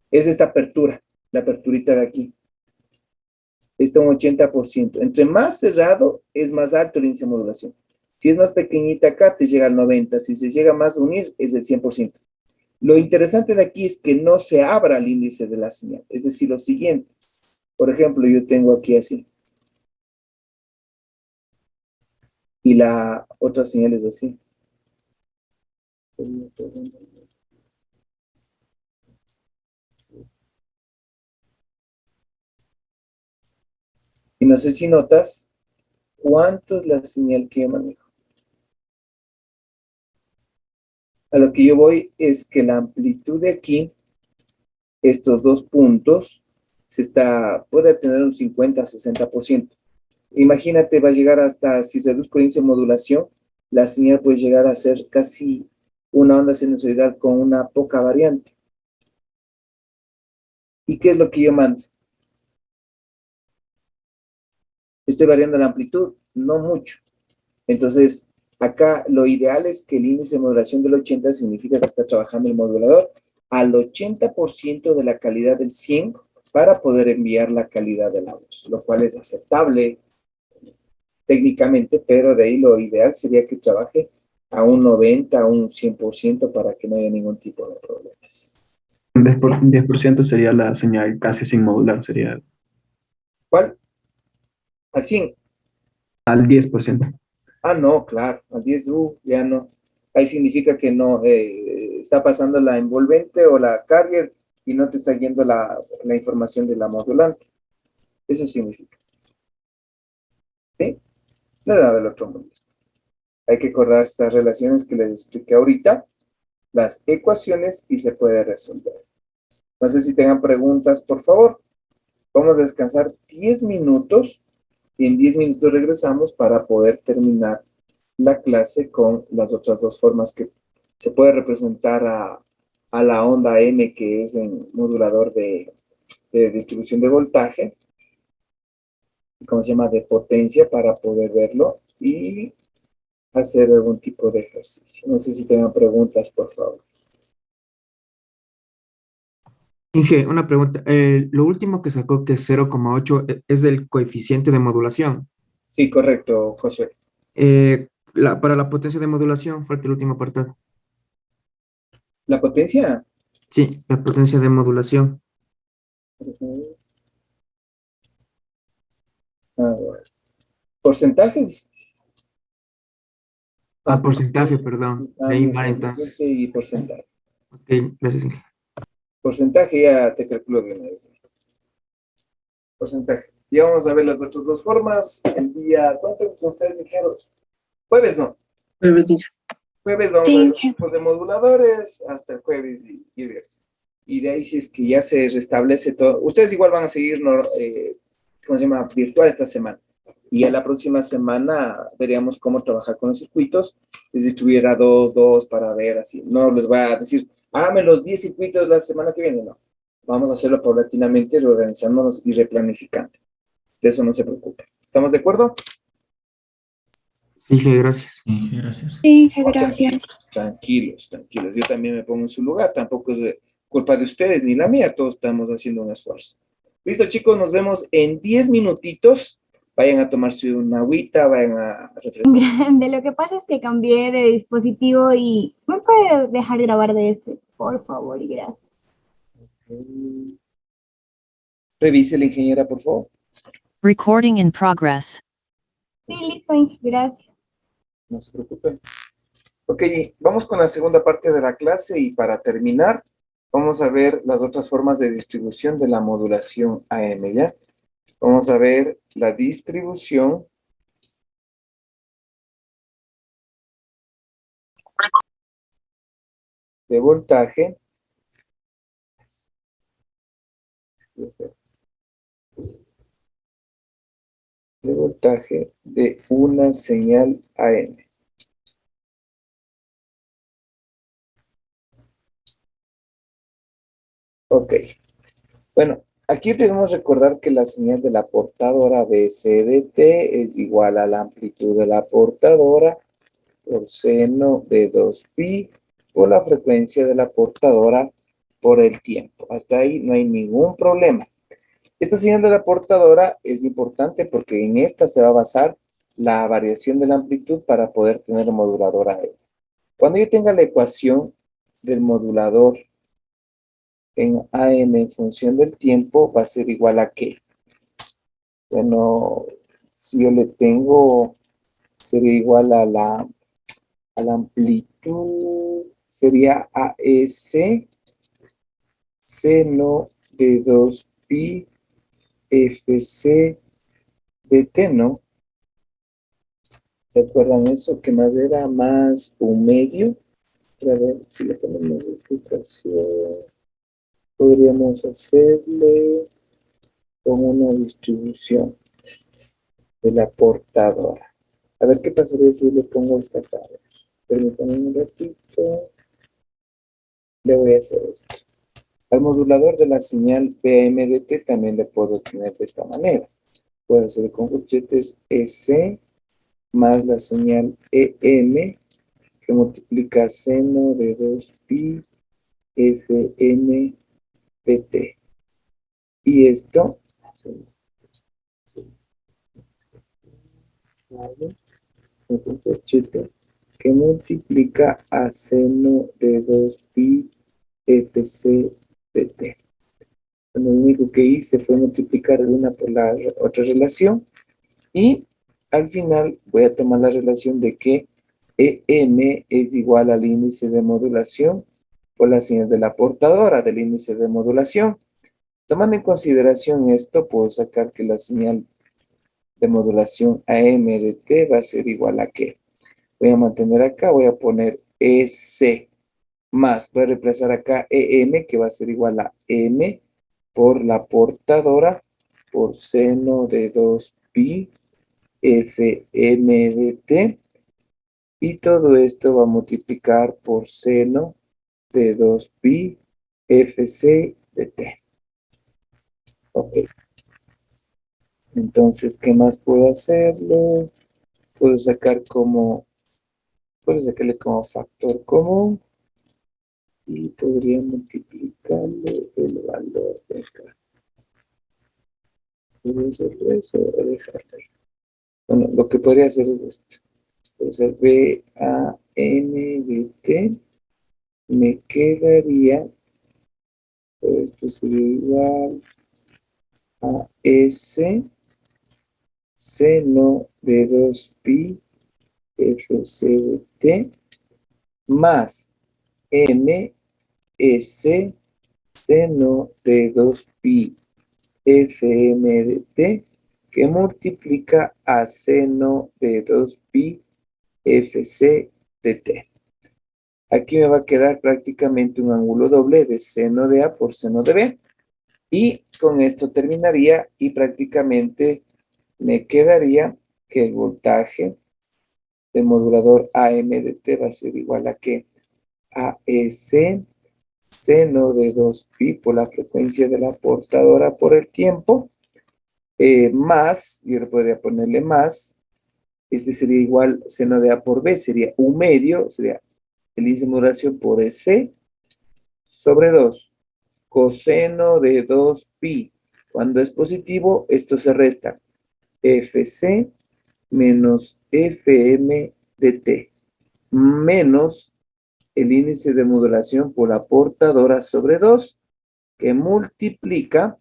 es esta apertura, la aperturita de aquí. Está un 80%. Entre más cerrado, es más alto el índice de modulación. Si es más pequeñita acá, te llega al 90%. Si se llega más a unir, es del 100%. Lo interesante de aquí es que no se abra el índice de la señal. Es decir, lo siguiente. Por ejemplo, yo tengo aquí así. Y la otra señal es así. Y no sé si notas cuánto es la señal que yo manejo. A lo que yo voy es que la amplitud de aquí, estos dos puntos, puede tener un 50-60%. Imagínate, va a llegar hasta, si reduzco el índice de modulación, la señal puede llegar a ser casi una onda sinusoidal con una poca variante. ¿Y qué es lo que yo mando? Estoy variando la amplitud, no mucho. Entonces, acá lo ideal es que el índice de modulación del 80 significa que está trabajando el modulador al 80% de la calidad del 100 para poder enviar la calidad de la voz, lo cual es aceptable técnicamente, pero de ahí lo ideal sería que trabaje a un 90, a un 100% para que no haya ningún tipo de problemas. Un 10% sería la señal casi sin modular, sería ¿Cuál? Al 100. al 10%. Ah, no, claro, al 10, ya no. Ahí significa que no está pasando la envolvente o la carrier y no te está yendo la información de la modulante. Eso significa. ¿Sí? No debe haber otro mundo. Hay que acordar estas relaciones que les expliqué ahorita, las ecuaciones, y se puede resolver. No sé si tengan preguntas, por favor. Vamos a descansar 10 minutos y en 10 minutos regresamos para poder terminar la clase con las otras dos formas que se puede representar a la onda M, que es en modulador de distribución de voltaje, como se llama, de potencia, para poder verlo y hacer algún tipo de ejercicio. No sé si tengan preguntas, por favor. Inge, una pregunta. Lo último que sacó, que es 0,8, es del coeficiente de modulación. Sí, correcto, José. Para la potencia de modulación, falta el último apartado. ¿La potencia? Sí, la potencia de modulación. Ah, bueno. ¿Porcentajes? Ah, porcentaje, perdón. Ahí Año, va coeficiente entonces. y porcentaje. Ok, gracias, Inge. Porcentaje ya te calculo de una vez. Porcentaje. Ya vamos a ver las otras dos formas. El día, ¿cuántos ustedes dijeron? Jueves no. Jueves, Inge. Jueves vamos a ver Sí, los tipos de moduladores hasta el jueves y viernes. Y de ahí si es que ya se restablece todo. Ustedes igual van a seguir, ¿cómo se llama? Virtual esta semana. Y ya la próxima semana veríamos cómo trabajar con los circuitos. Les distribuir a dos para ver así. No les voy a decir, háganme los 10 circuitos la semana que viene. No. Vamos a hacerlo paulatinamente, reorganizándonos y replanificando. De eso no se preocupen. ¿Estamos de acuerdo? Sí, Inge, gracias. Inge, gracias. sí, Ok. gracias. Tranquilos, tranquilos. Yo también me pongo en su lugar. Tampoco es culpa de ustedes ni la mía. Todos estamos haciendo un esfuerzo. Listo, chicos. Nos vemos en 10 minutitos. Vayan a tomarse una agüita, vayan a refrescar. Grande, lo que pasa es que cambié de dispositivo y ¿me puede dejar grabar de este? Por favor, y gracias. Revise la ingeniera, por favor. Recording in progress. Sí, listo, Inge, gracias. No se preocupen. Ok, vamos con la segunda parte de la clase y para terminar, vamos a ver las otras formas de distribución de la modulación AM, ¿ya? Vamos a ver la distribución de voltaje de una señal AM. Ok. Bueno, aquí debemos recordar que la señal de la portadora BCDT es igual a la amplitud de la portadora por seno de 2pi por la frecuencia de la portadora por el tiempo. Hasta ahí no hay ningún problema. Esta señal de la portadora es importante porque en esta se va a basar la variación de la amplitud para poder tener el modulador AM. Cuando yo tenga la ecuación del modulador en AM en función del tiempo, va a ser igual a ¿qué? Bueno, si yo le tengo, sería igual a la amplitud, sería AS seno de 2pi FC de T, ¿no? ¿Se acuerdan eso? Que más era más un medio. A ver, si le ponemos explicación, podríamos hacerle con una distribución de la portadora. A ver qué pasaría si le pongo esta tabla. Permítanme un ratito. Le voy a hacer esto. Al modulador de la señal PMDT también le puedo tener de esta manera. Puedo hacer con corchetes EC más la señal EM que multiplica seno de 2pi Fn de T. Y esto, ¿vale? Un corchete que multiplica a seno de 2pi Fc de T. Lo único que hice fue multiplicar una por la otra relación y al final voy a tomar la relación de que EM es igual al índice de modulación por la señal de la portadora del índice de modulación. Tomando en consideración esto, puedo sacar que la señal de modulación AM de T va a ser igual a ¿qué? Voy a mantener acá, voy a poner EC más, voy a reemplazar acá EM que va a ser igual a M por la portadora por seno de 2pi Fm de T y todo esto va a multiplicar por seno de 2pi Fc de T. Ok. Entonces, ¿qué más puedo hacerlo? Puedo sacarle como factor común y podría multiplicarle el valor de acá. ¿Puedo hacer eso o dejarlo? Bueno, lo que podría hacer es esto. Puedo hacer BAM de T. Me quedaría, esto sería igual a S seno de 2pi Fc de T más M S seno de 2pi Fm de T que multiplica a seno de 2pi Fc de T. Aquí me va a quedar prácticamente un ángulo doble de seno de A por seno de B. Y con esto terminaría y prácticamente me quedaría que el voltaje del modulador AM de T va a ser igual a que AS seno de 2pi por la frecuencia de la portadora por el tiempo, más, yo podría ponerle más, este sería igual seno de A por B, sería un medio, sería el índice de modulación por S sobre 2, coseno de 2pi. Cuando es positivo, esto se resta. Fc menos Fm de T, menos el índice de modulación por la portadora sobre 2, que multiplica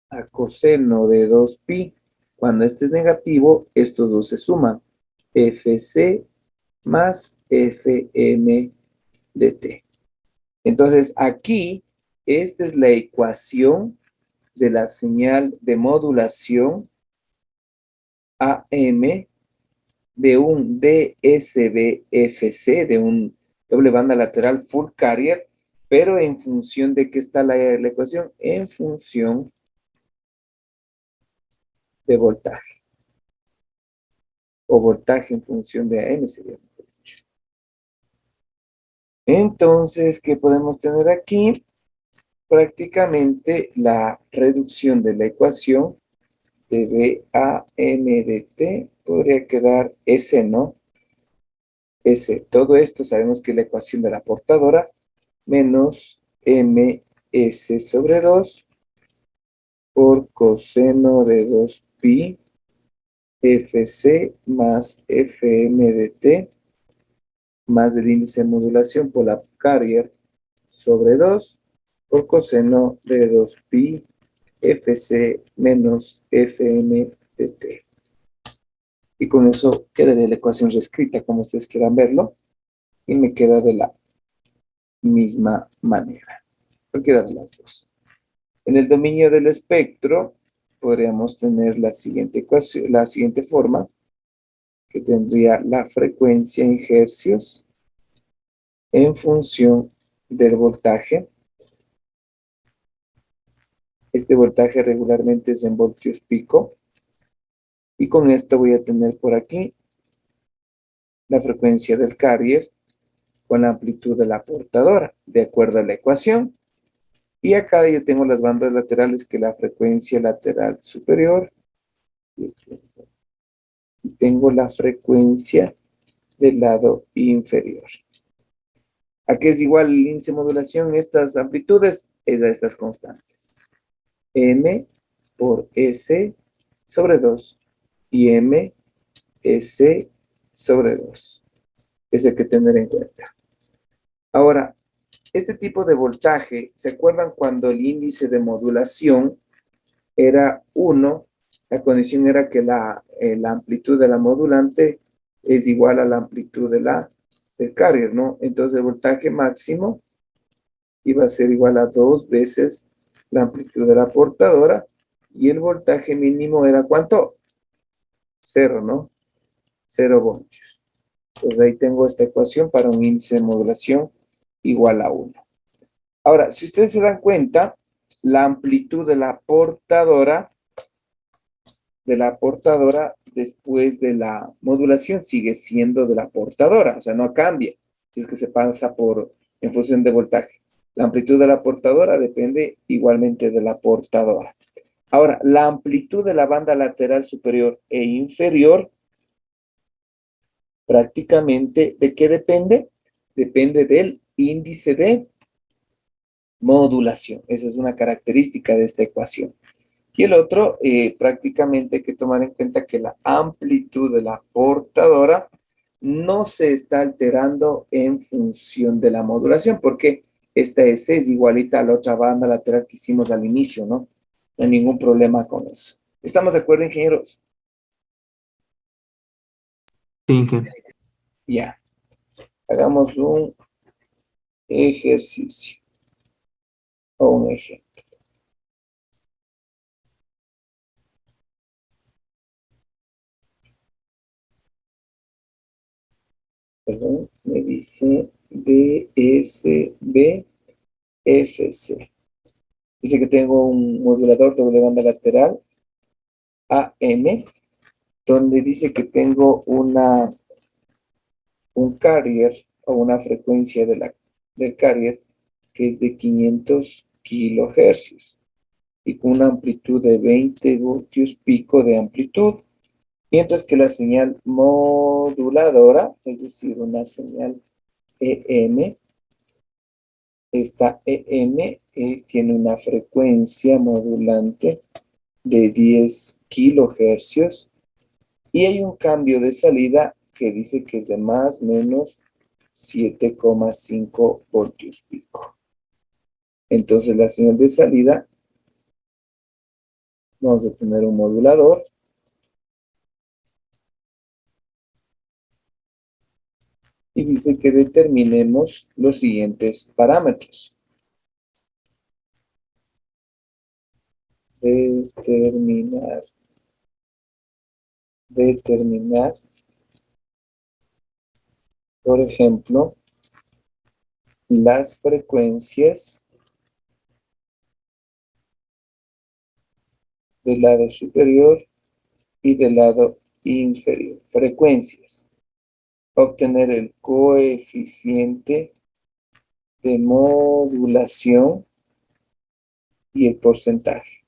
a coseno de 2pi. Cuando este es negativo, estos dos se suman. Fc más Fm de T. Entonces, aquí, esta es la ecuación de la señal de modulación AM de un DSB-FC, de un doble banda lateral full carrier, pero en función de qué está la ecuación, en función de voltaje, o voltaje en función de AM sería mejor dicho. Entonces, ¿qué podemos tener aquí? prácticamente la reducción de la ecuación de BAM de T podría quedar S, ¿no? S. Todo esto sabemos que es la ecuación de la portadora menos MS sobre 2 por coseno de 2pi FC más FM de T más el índice de modulación por la carrier sobre 2 por coseno de 2pi FC menos FM de T. Y con eso quedaría la ecuación reescrita como ustedes quieran verlo y me queda de la misma manera. Cualquiera de las dos. En el dominio del espectro podríamos tener la siguiente ecuación, la siguiente forma, que tendría la frecuencia en hercios en función del voltaje. Este voltaje regularmente es en voltios pico. Y con esto voy a tener por aquí la frecuencia del carrier con la amplitud de la portadora, de acuerdo a la ecuación. Y acá yo tengo las bandas laterales, que es la frecuencia lateral superior. Y tengo la frecuencia del lado inferior. Aquí es igual el índice de modulación, estas amplitudes, es a estas constantes. M por S sobre 2 y M, S sobre 2. Eso hay que tener en cuenta. Ahora, este tipo de voltaje, ¿se acuerdan cuando el índice de modulación era 1? La condición era que la amplitud de la modulante es igual a la amplitud del carrier, ¿no? Entonces el voltaje máximo iba a ser igual a 2 veces la amplitud de la portadora y el voltaje mínimo era ¿cuánto? 0, ¿no? 0 voltios. Entonces ahí tengo esta ecuación para un índice de modulación igual a 1. Ahora, si ustedes se dan cuenta, la amplitud de la portadora después de la modulación sigue siendo de la portadora, o sea, no cambia, es que se pasa en función de voltaje. La amplitud de la portadora depende igualmente de la portadora. Ahora, la amplitud de la banda lateral superior e inferior, prácticamente, ¿de qué depende? Depende del índice de modulación. Esa es una característica de esta ecuación. Y el otro, prácticamente hay que tomar en cuenta que la amplitud de la portadora no se está alterando en función de la modulación, porque esta S es igualita a la otra banda lateral que hicimos al inicio, ¿no? No hay ningún problema con eso. ¿Estamos de acuerdo, ingenieros? Sí, Inge. Ya. Hagamos un ejercicio o un ejemplo. Perdón, me dice DSB FC. Dice que tengo un modulador doble banda lateral AM, donde dice que tengo un carrier o una frecuencia del carrier que es de 500 kilohercios y con una amplitud de 20 voltios pico de amplitud, mientras que la señal moduladora, es decir, una señal EM, esta EM tiene una frecuencia modulante de 10 kilohercios y hay un cambio de salida que dice que es de más o menos 7,5 voltios pico. Entonces la señal de salida, vamos a tener un modulador y dice que determinemos los siguientes parámetros. Determinar, por ejemplo, las frecuencias del lado superior y del lado inferior. Frecuencias. Obtener el coeficiente de modulación y el porcentaje.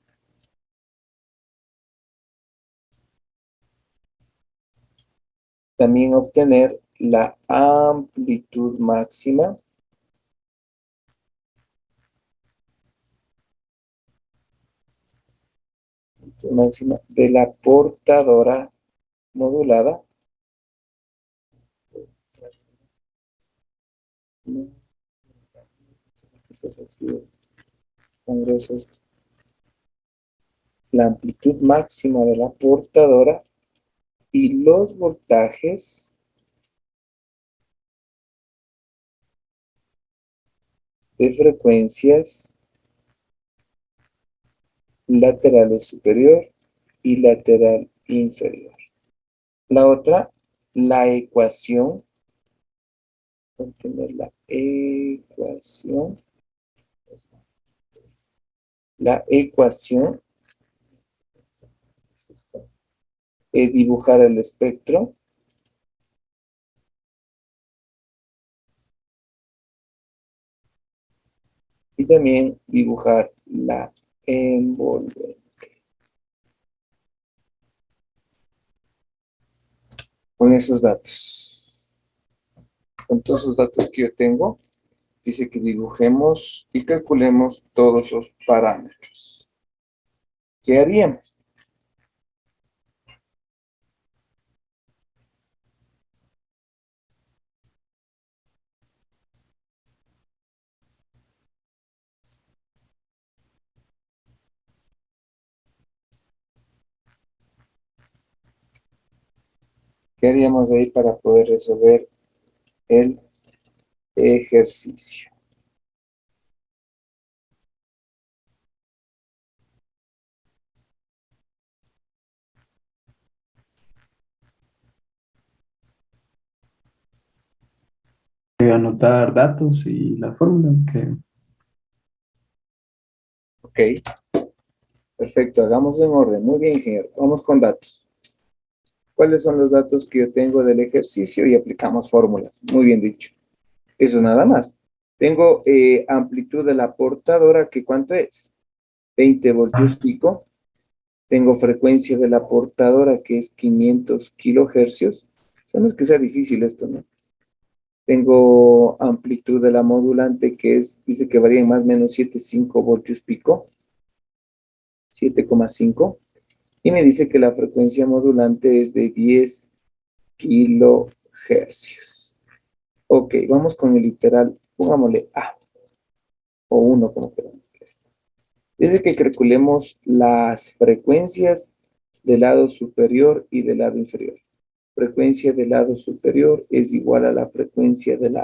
También obtener la amplitud máxima de la portadora modulada la amplitud máxima de la portadora y los voltajes de frecuencias laterales superior y lateral inferior. La otra, la ecuación, obtener la ecuación, dibujar el espectro, y también dibujar la envolvente. Con esos datos, con todos esos datos que yo tengo, dice que dibujemos y calculemos todos los parámetros. ¿Qué haríamos? ¿Qué haríamos ahí para poder resolver el ejercicio? Anotar datos y la fórmula que Ok, perfecto, hagamos en orden. Muy bien, ingeniero. Vamos con datos. ¿Cuáles son los datos que yo tengo del ejercicio? Y aplicamos fórmulas. Muy bien dicho. Eso nada más. Tengo amplitud de la portadora, que ¿cuánto es? 20 voltios pico. Tengo frecuencia de la portadora, que es 500 kilohercios. O sea, no es que sea difícil esto, ¿no? Tengo amplitud de la modulante, que es, dice que varía en más o menos 7,5 voltios pico. 7,5. Y me dice que la frecuencia modulante es de 10 kilohercios. Ok, vamos con el literal. Pongámosle A o 1 como queramos. Dice que calculemos las frecuencias del lado superior y del lado inferior. Frecuencia del lado superior es igual a la frecuencia del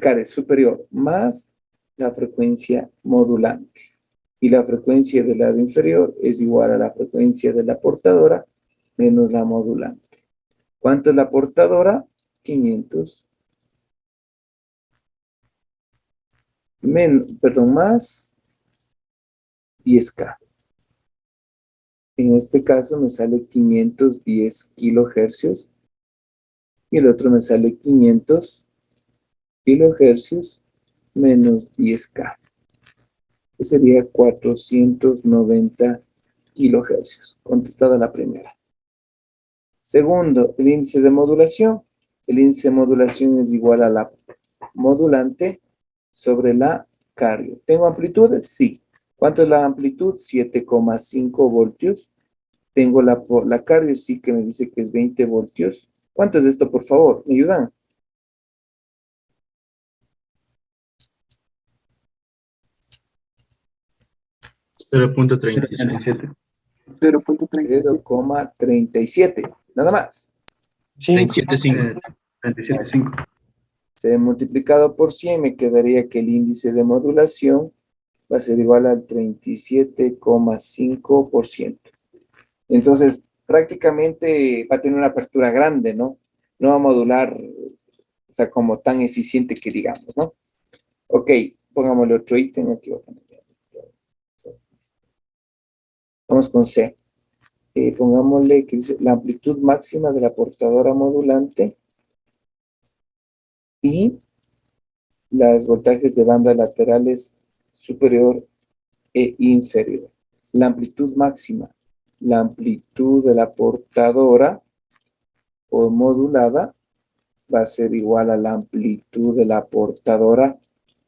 care superior más la frecuencia modulante. Y la frecuencia del lado inferior es igual a la frecuencia de la portadora menos la modulante. ¿Cuánto es la portadora? 500. Más 10K. En este caso me sale 510 kilohercios y el otro me sale 500 kilohercios menos 10K. Que sería 490 kilohercios. Contestada la primera. Segundo, el índice de modulación. El índice de modulación es igual a la modulante sobre la carga. ¿Tengo amplitudes? Sí. ¿Cuánto es la amplitud? 7,5 voltios. Tengo la carga, sí que me dice que es 20 voltios. ¿Cuánto es esto, por favor? ¿Me ayudan? Cero punto 37. 0.37. 0,37. Nada más. 37,5. 37.5. Se multiplicado por 100 me quedaría que el índice de modulación va a ser igual al 37,5%. Entonces, prácticamente va a tener una apertura grande, ¿no? No va a modular, o sea, como tan eficiente que digamos, ¿no? Ok, pongámosle otro ítem aquí. Vamos con C. Pongámosle que dice la amplitud máxima de la portadora modulante y los voltajes de banda laterales superior e inferior. La amplitud máxima, la amplitud de la portadora o modulada va a ser igual a la amplitud de la portadora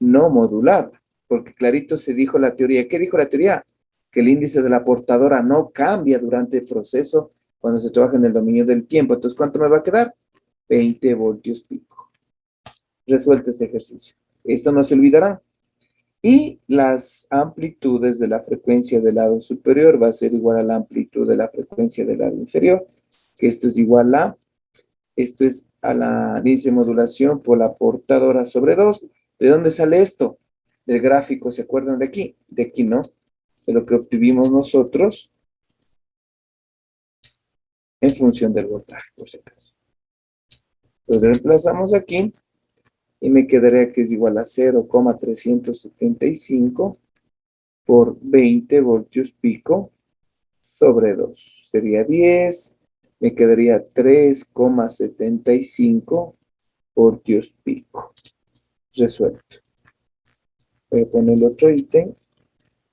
no modulada, porque clarito se dijo la teoría. ¿Qué dijo la teoría? Que el índice de la portadora no cambia durante el proceso cuando se trabaja en el dominio del tiempo. Entonces, ¿cuánto me va a quedar? 20 voltios pico. Resuelto este ejercicio. Esto no se olvidará. Y las amplitudes de la frecuencia del lado superior va a ser igual a la amplitud de la frecuencia del lado inferior, que esto es igual a, esto es a la índice de modulación por la portadora sobre 2. ¿De dónde sale esto? Del gráfico, ¿se acuerdan de aquí? De aquí no, de lo que obtuvimos nosotros en función del voltaje, por si acaso. Entonces reemplazamos aquí y me quedaría que es igual a 0,375 por 20 voltios pico sobre 2. Sería 10, me quedaría 3,75 voltios pico. Resuelto. Voy a poner el otro ítem,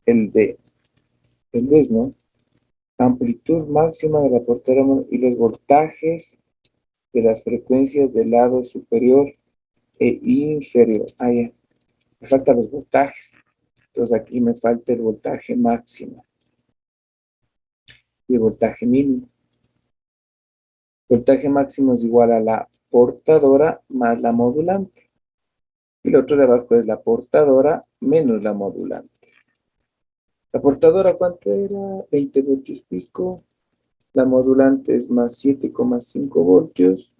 el D. El D es, ¿no? Amplitud máxima de la portadora y los voltajes de las frecuencias del lado superior e inferior. Ah, ya. Me faltan los voltajes. Entonces aquí me falta el voltaje máximo y el voltaje mínimo. El voltaje máximo es igual a la portadora más la modulante. Y el otro de abajo es la portadora menos la modulante. La portadora, ¿cuánto era? 20 voltios pico. La modulante es más 7,5 voltios.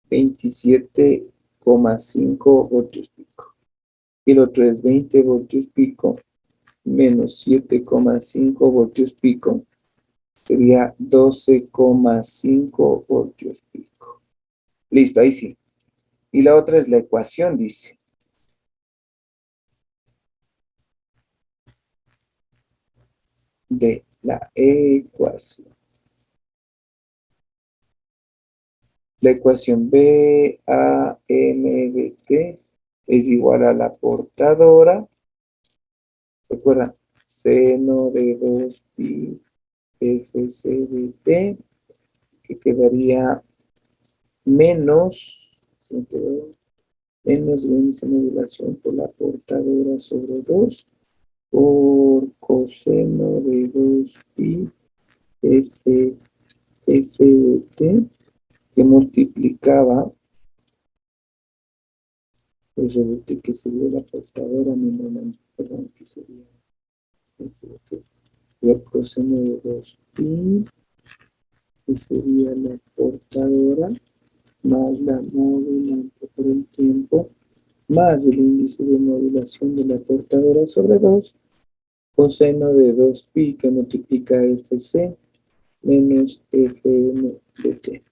27,5 voltios pico. Y el otro es 20 voltios pico menos 7,5 voltios pico. Sería 12,5 voltios pico. Listo, ahí sí. Y la otra es la ecuación, dice. De la ecuación. La ecuación B A M de T es igual a la portadora. ¿Se acuerdan? Seno de 2pi FC de T, que quedaría menos, ¿sí quedó? Menos el índice de modulación por la portadora sobre 2 por coseno de 2pi F de T, que multiplicaba, pues resulta que sería la portadora menos la, perdón, que sería el coseno de 2pi, que sería la portadora, más la modulante por el tiempo, más el índice de modulación de la portadora sobre 2, coseno de 2pi que multiplica Fc, menos Fm de t.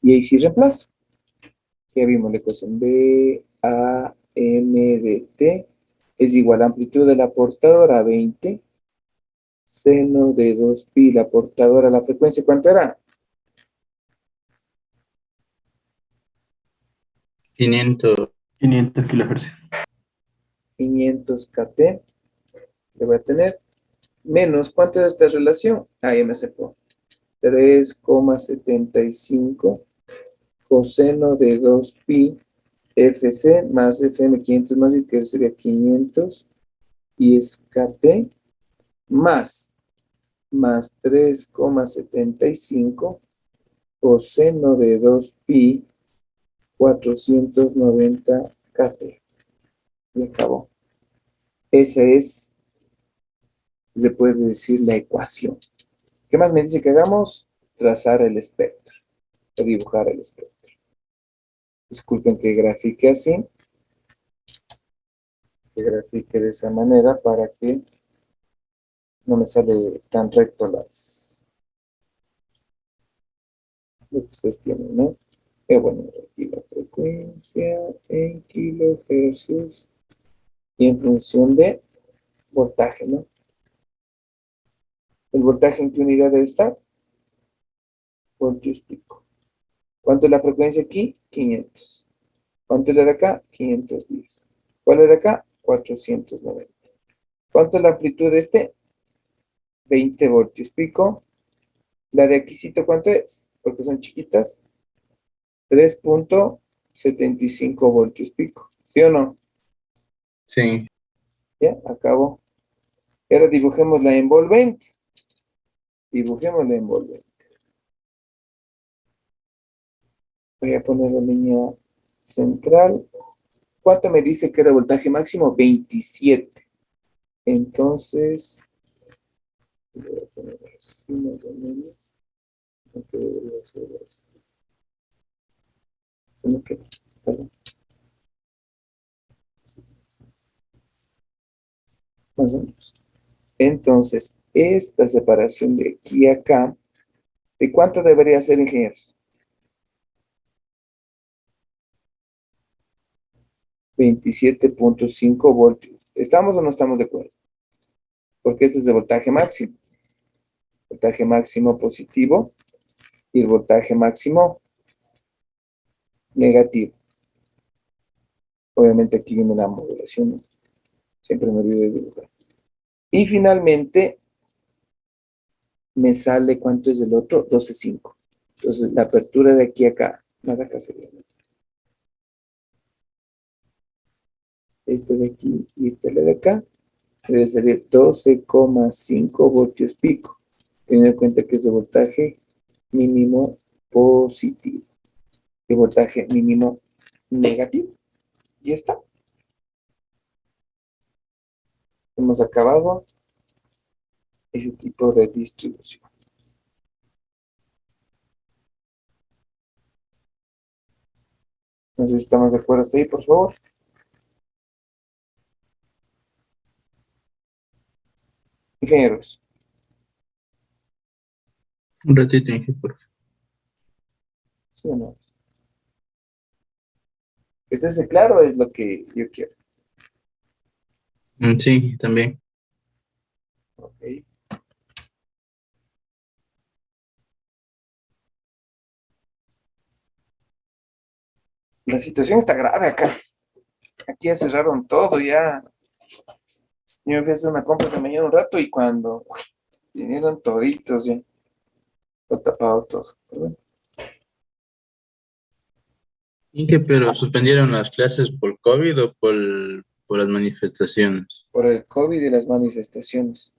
Y ahí sí reemplazo. Ya vimos la ecuación B A M de T es igual a amplitud de la portadora 20, seno de 2pi, la portadora, la frecuencia, ¿cuánto era? 500. 500 kilohercios. 500 kT, le voy a tener, menos, ¿cuánto es esta relación? Ah, ya me aceptó. 3,75 coseno de 2pi Fc más Fm 500 más y que sería 500 y es kT más 3,75 coseno de 2pi 490 kT. Y acabó. Esa es, se puede decir, la ecuación. ¿Qué más me dice que hagamos? Trazar el espectro, o dibujar el espectro. Disculpen que grafique así, que grafique de esa manera para que no me sale tan recto lo que ustedes tienen, ¿no? Bueno, aquí la frecuencia en kilohercios y en función de voltaje, ¿no? ¿El voltaje en qué unidad debe estar? Voltios pico. ¿Cuánto es la frecuencia aquí? 500. ¿Cuánto es la de acá? 510. ¿Cuál es de acá? 490. ¿Cuánto es la amplitud de este? 20 voltios pico. La de aquícito, ¿cuánto es? Porque son chiquitas. 3,75 voltios pico. ¿Sí o no? Sí. Ya, acabó. Y ahora dibujemos la envolvente. Dibujemos la envolvente. Voy a poner la línea central. ¿Cuánto me dice que era el voltaje máximo? 27. Entonces, voy a poner así más o menos. Aunque debería ser así. Se me queda. Perdón. Más o menos. Entonces, esta separación de aquí a acá, ¿de cuánto debería ser, ingenieros? 27,5 voltios. ¿Estamos o no estamos de acuerdo? Porque este es el voltaje máximo. Voltaje máximo positivo y el voltaje máximo negativo. Obviamente aquí viene la modulación, ¿no? Siempre me olvido de dibujar. Y finalmente me sale, ¿cuánto es el otro? 12,5. Entonces la apertura de aquí a acá, más acá sería, ¿no? Este de aquí y este de acá, debe ser 12,5 voltios pico. Teniendo en cuenta que es el voltaje mínimo positivo. El voltaje mínimo negativo. Y está. Hemos acabado ese tipo de distribución. No sé si estamos de acuerdo hasta ahí, por favor. Ingenieros. Un ratito, Inge, por favor. ¿Sí o no? Estése claro, es lo que yo quiero. Sí, también. Ok. La situación está grave acá. Aquí ya cerraron todo, ya. Yo fui a hacer una compra de mañana un rato y cuando vinieron toditos ya. Lo tapado todo. Pero bueno, Inge, pero ¿suspendieron las clases por COVID o por las manifestaciones? por el COVID y las manifestaciones.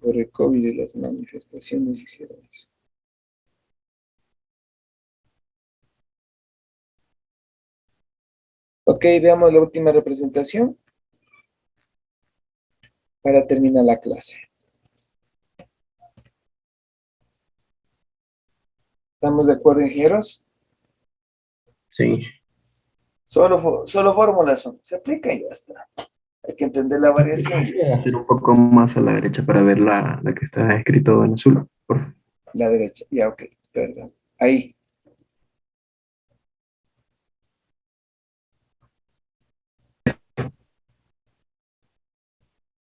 Por el COVID y las manifestaciones hicieron eso. Ok, veamos la última representación para terminar la clase. ¿Estamos de acuerdo, ingenieros? Sí. Solo fórmulas son. Se aplica y ya está. Hay que entender la variación y Voy a eso. hacer un poco más a la derecha para ver la que está escrito en azul. Por favor. La derecha. Ya, ok. Perdón. Ahí.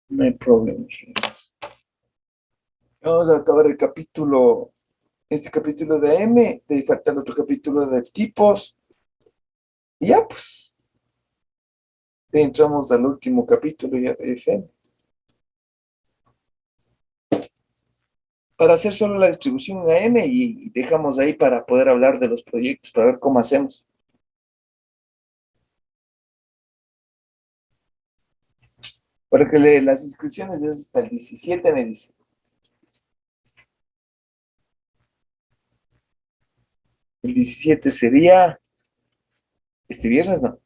No hay problema, ingenieros. Vamos a acabar el capítulo. Este capítulo de M. De falta el otro capítulo de tipos. Y ya, pues. Entramos al último capítulo ya de FM. Para hacer solo la distribución en AM y dejamos ahí para poder hablar de los proyectos, para ver cómo hacemos. Porque las inscripciones es hasta el 17, me dice. El 17 sería este viernes, ¿no?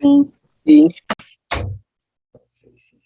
Sí. Sí. Sí, sí.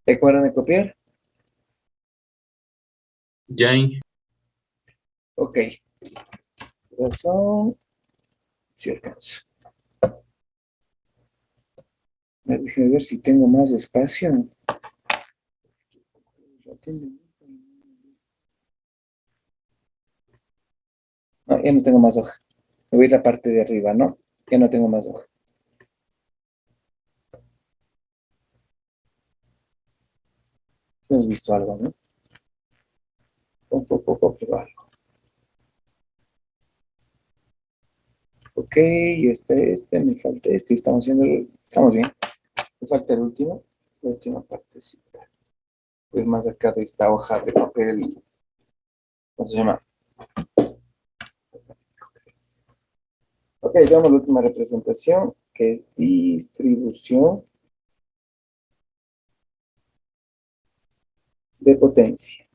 ¿Te acuerdan de copiar? Ya, Inge. Ok. Razón. Si alcanzo. Déjame ver si tengo más espacio. No, ya no tengo más hoja. Me voy a la parte de arriba, ¿no? Ya no tengo más hoja. ¿Has visto algo, no? Poco algo. Ok, me falta estamos bien. Me falta el último, la última partecita. Pues más acá de esta hoja de papel, ¿cómo se llama? Ok, veamos la última representación, que es distribución de potencia.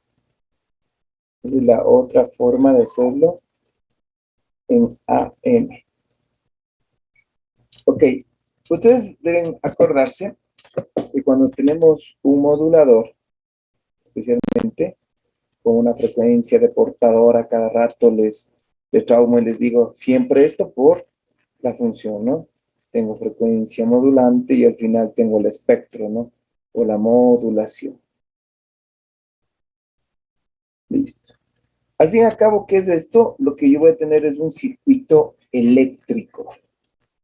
Esa es la otra forma de hacerlo en AM. Ok, ustedes deben acordarse que cuando tenemos un modulador, especialmente con una frecuencia de portadora, cada rato les traumo y les digo siempre esto por la función, ¿no? Tengo frecuencia modulante y al final tengo el espectro, ¿no? O la modulación. Listo. Al fin y al cabo, ¿qué es esto? Lo que yo voy a tener es un circuito eléctrico.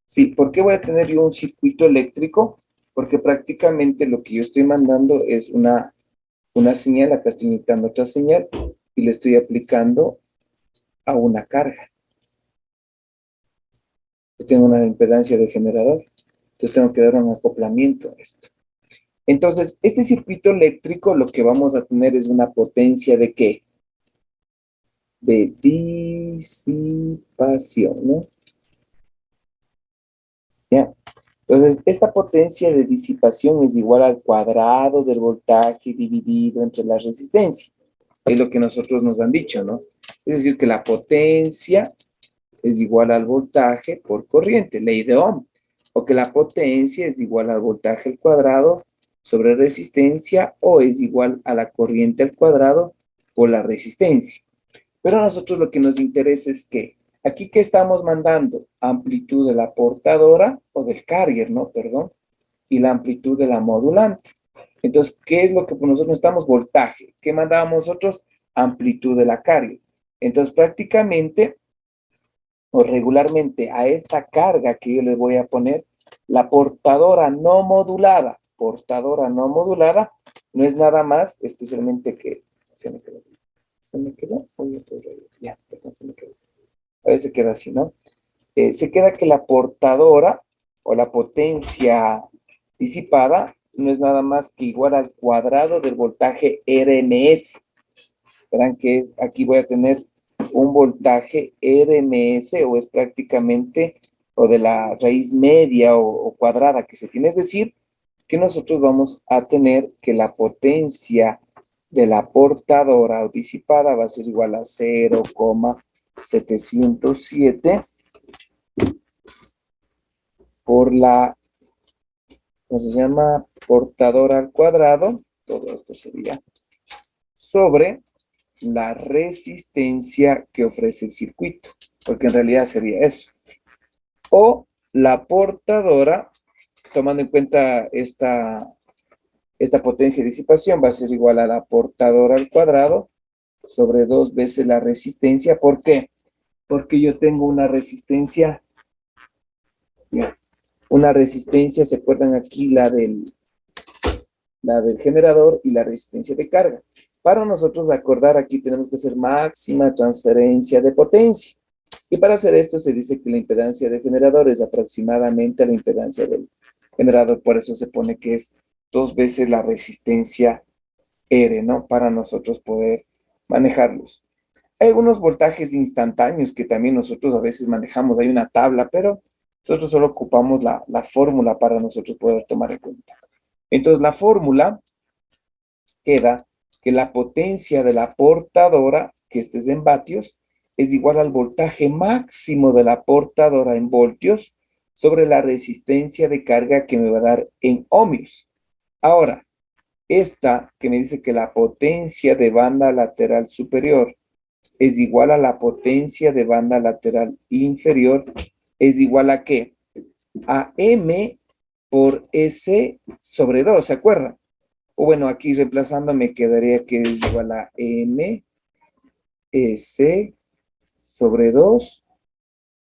Sí, ¿por qué voy a tener yo un circuito eléctrico? Porque prácticamente lo que yo estoy mandando es una señal, acá estoy inyectando otra señal y le estoy aplicando a una carga. Yo tengo una impedancia de generador, entonces tengo que dar un acoplamiento a esto. Entonces, este circuito eléctrico lo que vamos a tener es una potencia ¿de qué? De disipación, ¿no? ¿Ya? Entonces, esta potencia de disipación es igual al cuadrado del voltaje dividido entre la resistencia. Es lo que nosotros nos han dicho, ¿no? Es decir, que la potencia es igual al voltaje por corriente, ley de Ohm. O que la potencia es igual al voltaje al cuadrado sobre resistencia o es igual a la corriente al cuadrado por la resistencia. Pero a nosotros lo que nos interesa es que aquí que estamos mandando amplitud de la portadora o del carrier, ¿no? Perdón, y la amplitud de la modulante. Entonces, ¿qué es lo que nosotros necesitamos? Voltaje. ¿Qué mandábamos nosotros? Amplitud de la carga. Entonces, prácticamente o regularmente a esta carga que yo le voy a poner, la portadora no modulada no es nada más, especialmente que se me quedó, oye, ya, perdón, se me quedó. A veces queda así, ¿no? Se queda que la portadora o la potencia disipada no es nada más que igual al cuadrado del voltaje RMS. Verán que es, aquí voy a tener un voltaje RMS o es prácticamente o de la raíz media o cuadrada que se tiene. Es decir, que nosotros vamos a tener que la potencia de la portadora o disipada va a ser igual a 0,707 por la, ¿cómo se llama? Portadora al cuadrado, todo esto sería, sobre la resistencia que ofrece el circuito, porque en realidad sería eso. O la portadora, tomando en cuenta esta potencia de disipación, va a ser igual a la portadora al cuadrado sobre 2 veces la resistencia. ¿Por qué? Porque yo tengo una resistencia, ¿se acuerdan aquí la del generador y la resistencia de carga? Para nosotros acordar aquí tenemos que hacer máxima transferencia de potencia. Y para hacer esto se dice que la impedancia del generador es aproximadamente la impedancia del generador. Por eso se pone que es 2 veces la resistencia R, ¿no? Para nosotros poder manejarlos. Hay algunos voltajes instantáneos que también nosotros a veces manejamos. Hay una tabla, pero nosotros solo ocupamos la fórmula para nosotros poder tomar en cuenta. Entonces, la fórmula queda que la potencia de la portadora, que este es en vatios, es igual al voltaje máximo de la portadora en voltios sobre la resistencia de carga que me va a dar en ohmios. Ahora, esta que me dice que la potencia de banda lateral superior es igual a la potencia de banda lateral inferior, es igual a ¿qué? A M por S sobre 2, ¿se acuerdan? O bueno, aquí reemplazando me quedaría que es igual a M S sobre 2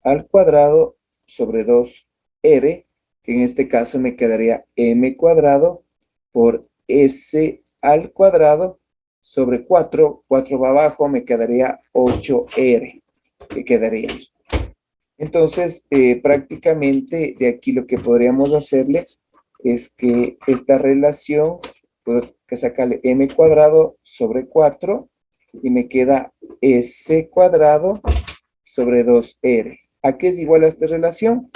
al cuadrado sobre 2R, que en este caso me quedaría M cuadrado por S al cuadrado sobre 4, 4 va abajo, me quedaría 8R, que quedaría ahí. Entonces, prácticamente de aquí lo que podríamos hacerle es que esta relación, puedo sacarle M cuadrado sobre 4 y me queda S cuadrado sobre 2R. ¿A qué es igual a esta relación?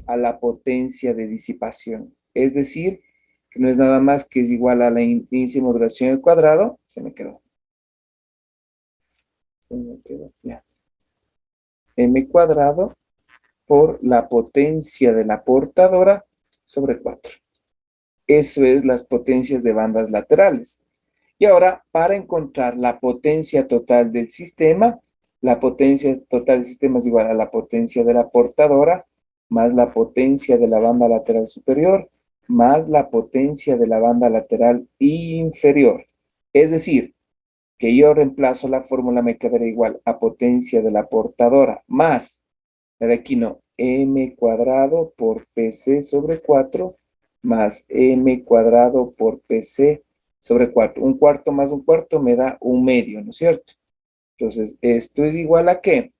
A la potencia de disipación. Es decir, que no es nada más que es igual a la índice de modulación al cuadrado. Se me quedó, ya. M cuadrado por la potencia de la portadora sobre 4. Eso es las potencias de bandas laterales. Y ahora, para encontrar la potencia total del sistema, la potencia total del sistema es igual a la potencia de la portadora más la potencia de la banda lateral superior más la potencia de la banda lateral inferior. Es decir, que yo reemplazo la fórmula, me quedaría igual a potencia de la portadora más, de aquí no, M cuadrado por PC sobre 4 más M cuadrado por PC sobre 4. Un cuarto más un cuarto me da un medio, ¿no es cierto? Entonces, esto es igual a ¿qué?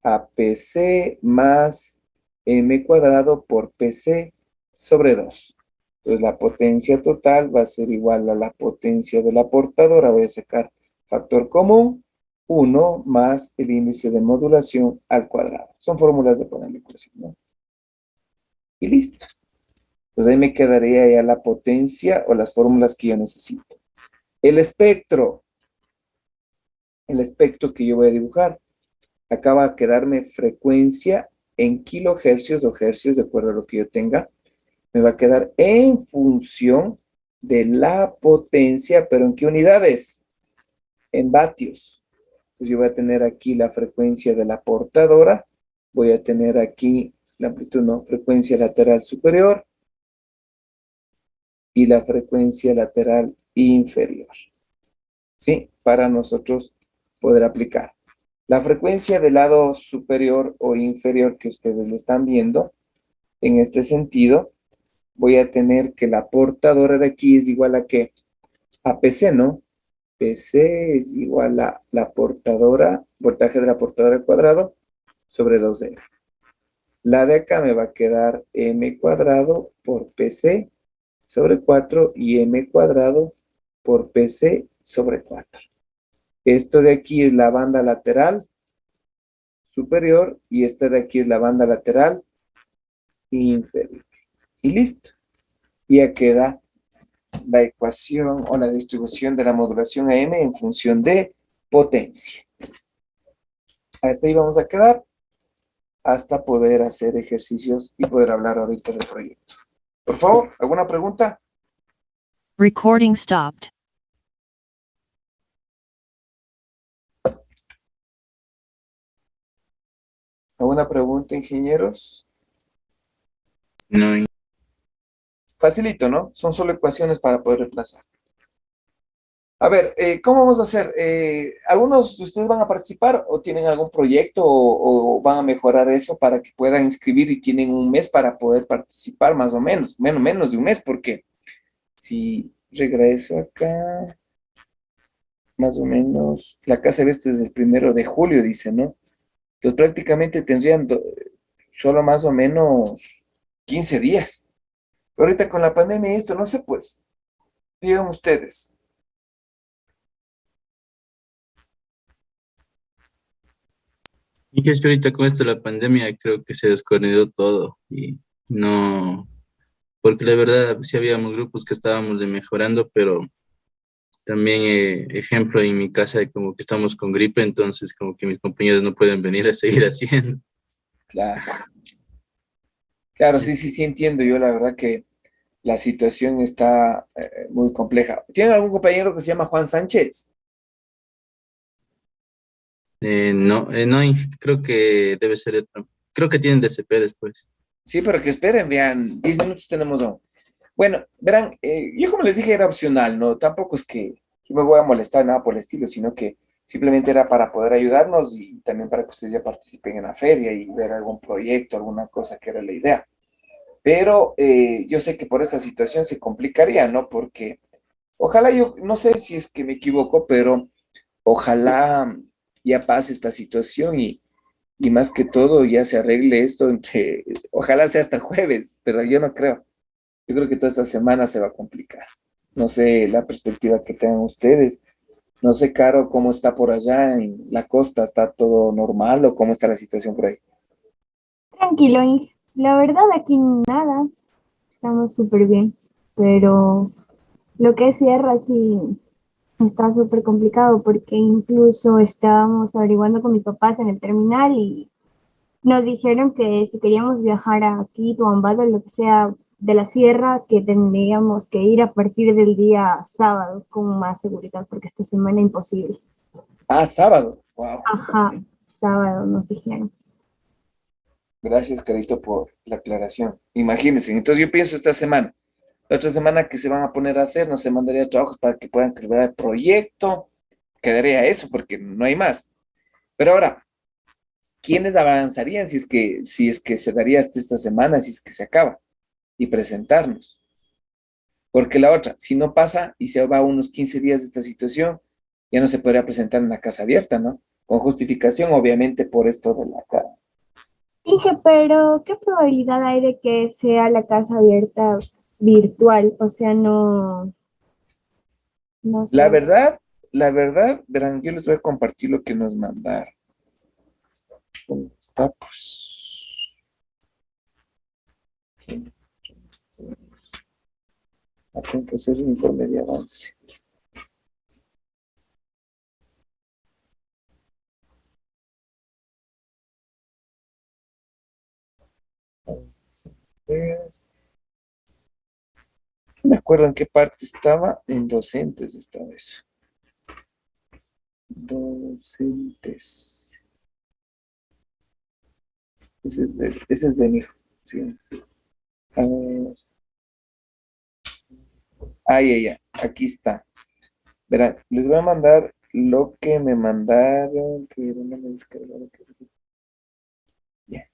A PC más M cuadrado por PC sobre 2. Entonces, la potencia total va a ser igual a la potencia de la portadora. Voy a sacar factor común, 1 más el índice de modulación al cuadrado. Son fórmulas de poner la ecuación, ¿no? Y listo. Entonces, ahí me quedaría ya la potencia o las fórmulas que yo necesito. El espectro que yo voy a dibujar. Acá va a quedarme frecuencia en kilohercios o hercios, de acuerdo a lo que yo tenga. Me va a quedar en función de la potencia, pero ¿en qué unidades? En vatios. Entonces yo voy a tener aquí la frecuencia de la portadora. Voy a tener aquí la amplitud, no, frecuencia lateral superior y la frecuencia lateral inferior. ¿Sí? Para nosotros poder aplicar. La frecuencia del lado superior o inferior que ustedes lo están viendo, en este sentido, voy a tener que la portadora de aquí es igual a ¿qué? A PC, ¿no? PC es igual a la portadora, voltaje de la portadora al cuadrado, sobre 2R. La de acá me va a quedar M cuadrado por PC sobre 4 y M cuadrado por PC sobre 4. Esto de aquí es la banda lateral superior y esta de aquí es la banda lateral inferior. Y listo. Ya queda la ecuación o la distribución de la modulación AM en función de potencia. Hasta ahí vamos a quedar hasta poder hacer ejercicios y poder hablar ahorita del proyecto. Por favor, ¿alguna pregunta? Recording stopped. ¿Alguna pregunta, ingenieros? No, Facilito, ¿no? Son solo ecuaciones para poder reemplazar. A ver, ¿cómo vamos a hacer? ¿Algunos de ustedes van a participar o tienen algún proyecto o van a mejorar eso para que puedan inscribir y tienen un mes para poder participar más o menos? Menos de un mes, porque si regreso acá, más o menos, la casa abierta desde el 1 de julio, dice, ¿no? Entonces prácticamente tendrían solo más o menos 15 días. Pero ahorita con la pandemia y esto, no sé, pues, digan ustedes. Y que es que ahorita con esto de la pandemia creo que se descoordinó todo y no, porque la verdad sí habíamos grupos que estábamos de mejorando, pero también, ejemplo, en mi casa como que estamos con gripe, entonces como que mis compañeros no pueden venir a seguir haciendo. Claro, claro, sí, Es- sí, sí entiendo. Yo la verdad que la situación está muy compleja. ¿Tienen algún compañero que se llama Juan Sánchez? no, no, creo que debe ser, creo que tienen DCP después. Sí, pero que esperen, vean, 10 minutos tenemos aún. Bueno, verán, yo como les dije era opcional, ¿no? Tampoco es que yo me voy a molestar nada por el estilo, sino que simplemente era para poder ayudarnos y también para que ustedes ya participen en la feria y ver algún proyecto, alguna cosa que era la idea. Pero yo sé que por esta situación se complicaría, ¿no? Porque ojalá yo, no sé si es que me equivoco, pero ojalá ya pase esta situación y más que todo ya se arregle esto entre, ojalá sea hasta el jueves, pero yo no creo. Yo creo que toda esta semana se va a complicar. No sé la perspectiva que tengan ustedes. No sé, Caro, cómo está por allá en la costa. ¿Está todo normal o cómo está la situación por ahí? Tranquilo, Inge. La verdad aquí nada, estamos súper bien, pero lo que es sierra sí está súper complicado porque incluso estábamos averiguando con mis papás en el terminal y nos dijeron que si queríamos viajar a Quito, a Ambato, lo que sea de la sierra, que tendríamos que ir a partir del día sábado con más seguridad porque esta semana imposible. Ah, sábado. Wow. Ajá, sábado nos dijeron. Gracias, Carito, por la aclaración. Imagínense, entonces yo pienso esta semana. La otra semana que se van a poner a hacer, no se mandaría trabajos para que puedan crear el proyecto. Quedaría eso, porque no hay más. Pero ahora, ¿quiénes avanzarían si es que se daría hasta esta semana, si es que se acaba? Y presentarnos. Porque la otra, si no pasa y se va unos 15 días de esta situación, ya no se podría presentar en la casa abierta, ¿no? Con justificación, obviamente, por esto de la cara. Dije, pero ¿qué probabilidad hay de que sea la casa abierta virtual? O sea, no, no La sé. verdad, la verdad, verán, yo les voy a compartir lo que nos mandaron. ¿Dónde está? Pues. Tengo que hacer un informe de avance. No me acuerdo en qué parte estaba, en docentes esta vez. Docentes. Ese es de mi hijo. Sí. A ver. Ya. Aquí está. Verán, les voy a mandar lo que me mandaron, pero no me descargaron. Ya.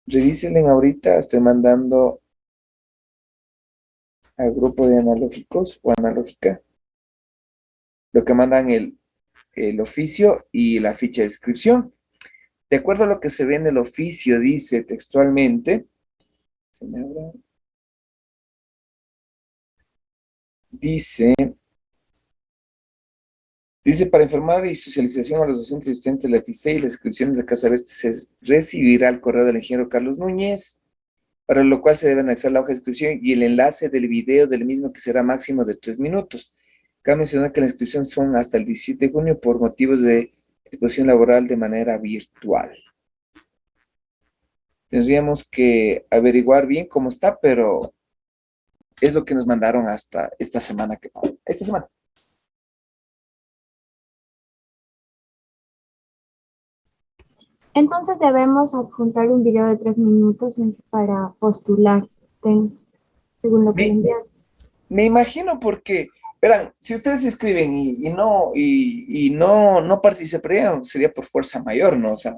Revísenle ahorita, estoy mandando al grupo de analógicos o analógica, lo que mandan el oficio y la ficha de inscripción. De acuerdo a lo que se ve en el oficio, dice textualmente, se me abra, dice, para informar y socialización a los docentes y estudiantes de la FICE y las inscripciones de Casa Verde se recibirá el correo del ingeniero Carlos Núñez, para lo cual se debe anexar la hoja de inscripción y el enlace del video del mismo que será máximo de 3 minutos. Cabe mencionar que la inscripción son hasta el 17 de junio por motivos de disposición laboral de manera virtual. Tendríamos que averiguar bien cómo está, pero es lo que nos mandaron hasta esta semana que pasó. Esta semana. Entonces debemos adjuntar un video de 3 minutos para postular, según lo que le Me, enviaron. me imagino porque, verán, si ustedes se inscriben y no participarían, sería por fuerza mayor, ¿no? O sea,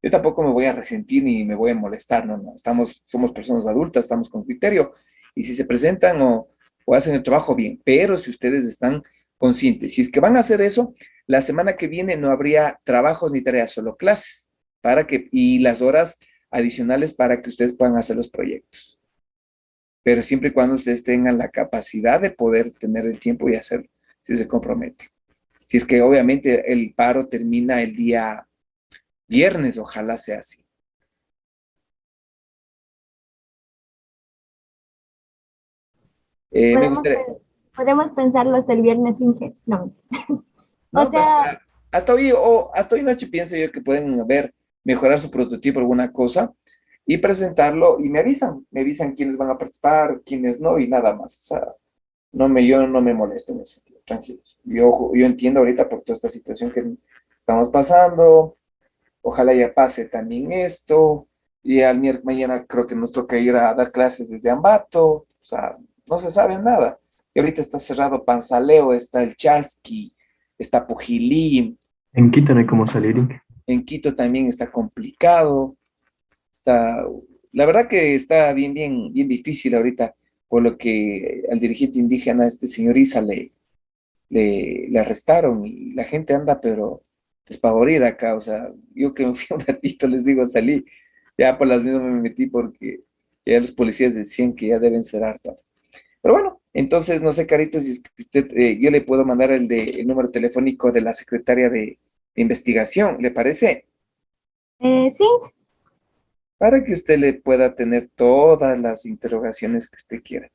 yo tampoco me voy a resentir ni me voy a molestar, no, no. Somos personas adultas, estamos con criterio. Y si se presentan o hacen el trabajo bien, pero si ustedes están conscientes. Si es que van a hacer eso, la semana que viene no habría trabajos ni tareas, solo clases, y las horas adicionales para que ustedes puedan hacer los proyectos. Pero siempre y cuando ustedes tengan la capacidad de poder tener el tiempo y hacerlo, si se comprometen. Si es que obviamente el paro termina el día viernes, ojalá sea así. Me Podemos, gustaría, podemos pensarlo hasta el viernes, Inge. No. ¿no? O sea, Hasta hoy noche pienso yo que pueden mejorar su prototipo, alguna cosa, y presentarlo, y me avisan quiénes van a participar, quiénes no, y nada más. O sea, yo no me molesto en ese sentido, tranquilos. Yo entiendo ahorita por toda esta situación que estamos pasando, ojalá ya pase también esto, y mañana creo que nos toca ir a dar clases desde Ambato, o sea, no se sabe nada. Y ahorita está cerrado Panzaleo, está el Chasqui, está Pujilí, En Quito no hay cómo salir. en Quito también está complicado, está, la verdad que está bien difícil ahorita, por lo que al dirigente indígena, este señor Isa, le arrestaron y la gente anda, pero despavorida acá, o sea, yo que me fui un ratito, les digo, salí, ya por las mismas me metí porque ya los policías decían que ya deben ser hartos. Pero bueno, entonces, no sé, Carito, si es que usted, yo le puedo mandar el número telefónico de la secretaria de investigación, ¿le parece? sí, Para que usted le pueda tener todas las interrogaciones que usted quiera.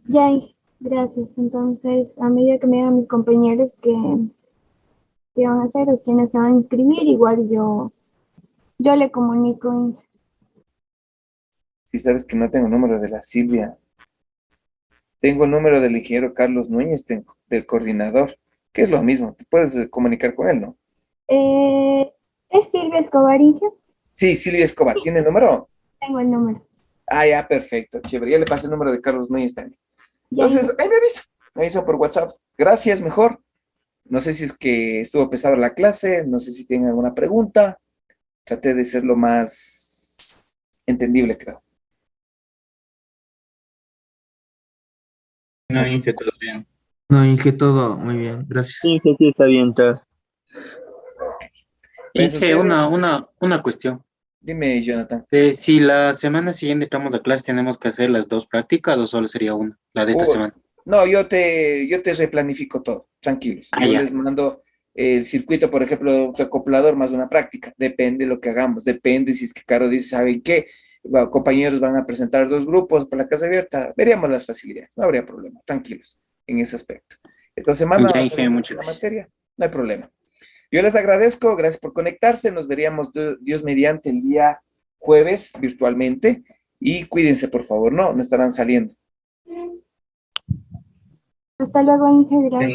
ya, gracias. Entonces, a medida que me digan mis compañeros qué van a hacer o quiénes se van a inscribir, igual yo le comunico. Inge. Si sabes que no tengo número de la Silvia, tengo el número del ingeniero Carlos Núñez, del coordinador, que es lo mismo, te puedes comunicar con él, ¿no? ¿Es Silvia Escobar, Inge? Sí, Silvia Escobar, ¿tiene el número? Tengo el número. Ah, ya, perfecto, chévere, ya le pasé el número de Carlos Núñez también. Ya, Entonces, ahí me avisa por WhatsApp. Gracias, mejor. No sé si es que estuvo pesada la clase, no sé si tienen alguna pregunta. Traté de ser lo más entendible, creo. No, Inge, todo bien. No, Inge, todo muy bien, gracias. Inge, sí está bien todo. Gracias a Inge, ustedes. una cuestión. Dime, Jonathan. Si la semana siguiente entramos a clase, ¿tenemos que hacer las dos prácticas o solo sería una, la de esta semana? No, yo te replanifico todo, tranquilos. Ah, Yo ya. les mando el circuito, por ejemplo, de autoacoplador más una práctica. Depende de lo que hagamos. Depende si es que Caro dice, ¿saben qué? Compañeros van a presentar dos grupos para la casa abierta. Veríamos las facilidades. No habría problema. Tranquilos en ese aspecto. Esta semana Ya, va a Inge, ser muchas la gracias. materia. No hay problema. Yo les agradezco. Gracias por conectarse. Nos veríamos, Dios mediante, el día jueves virtualmente. Y cuídense, por favor. No estarán saliendo. hasta luego, Inge. Gracias.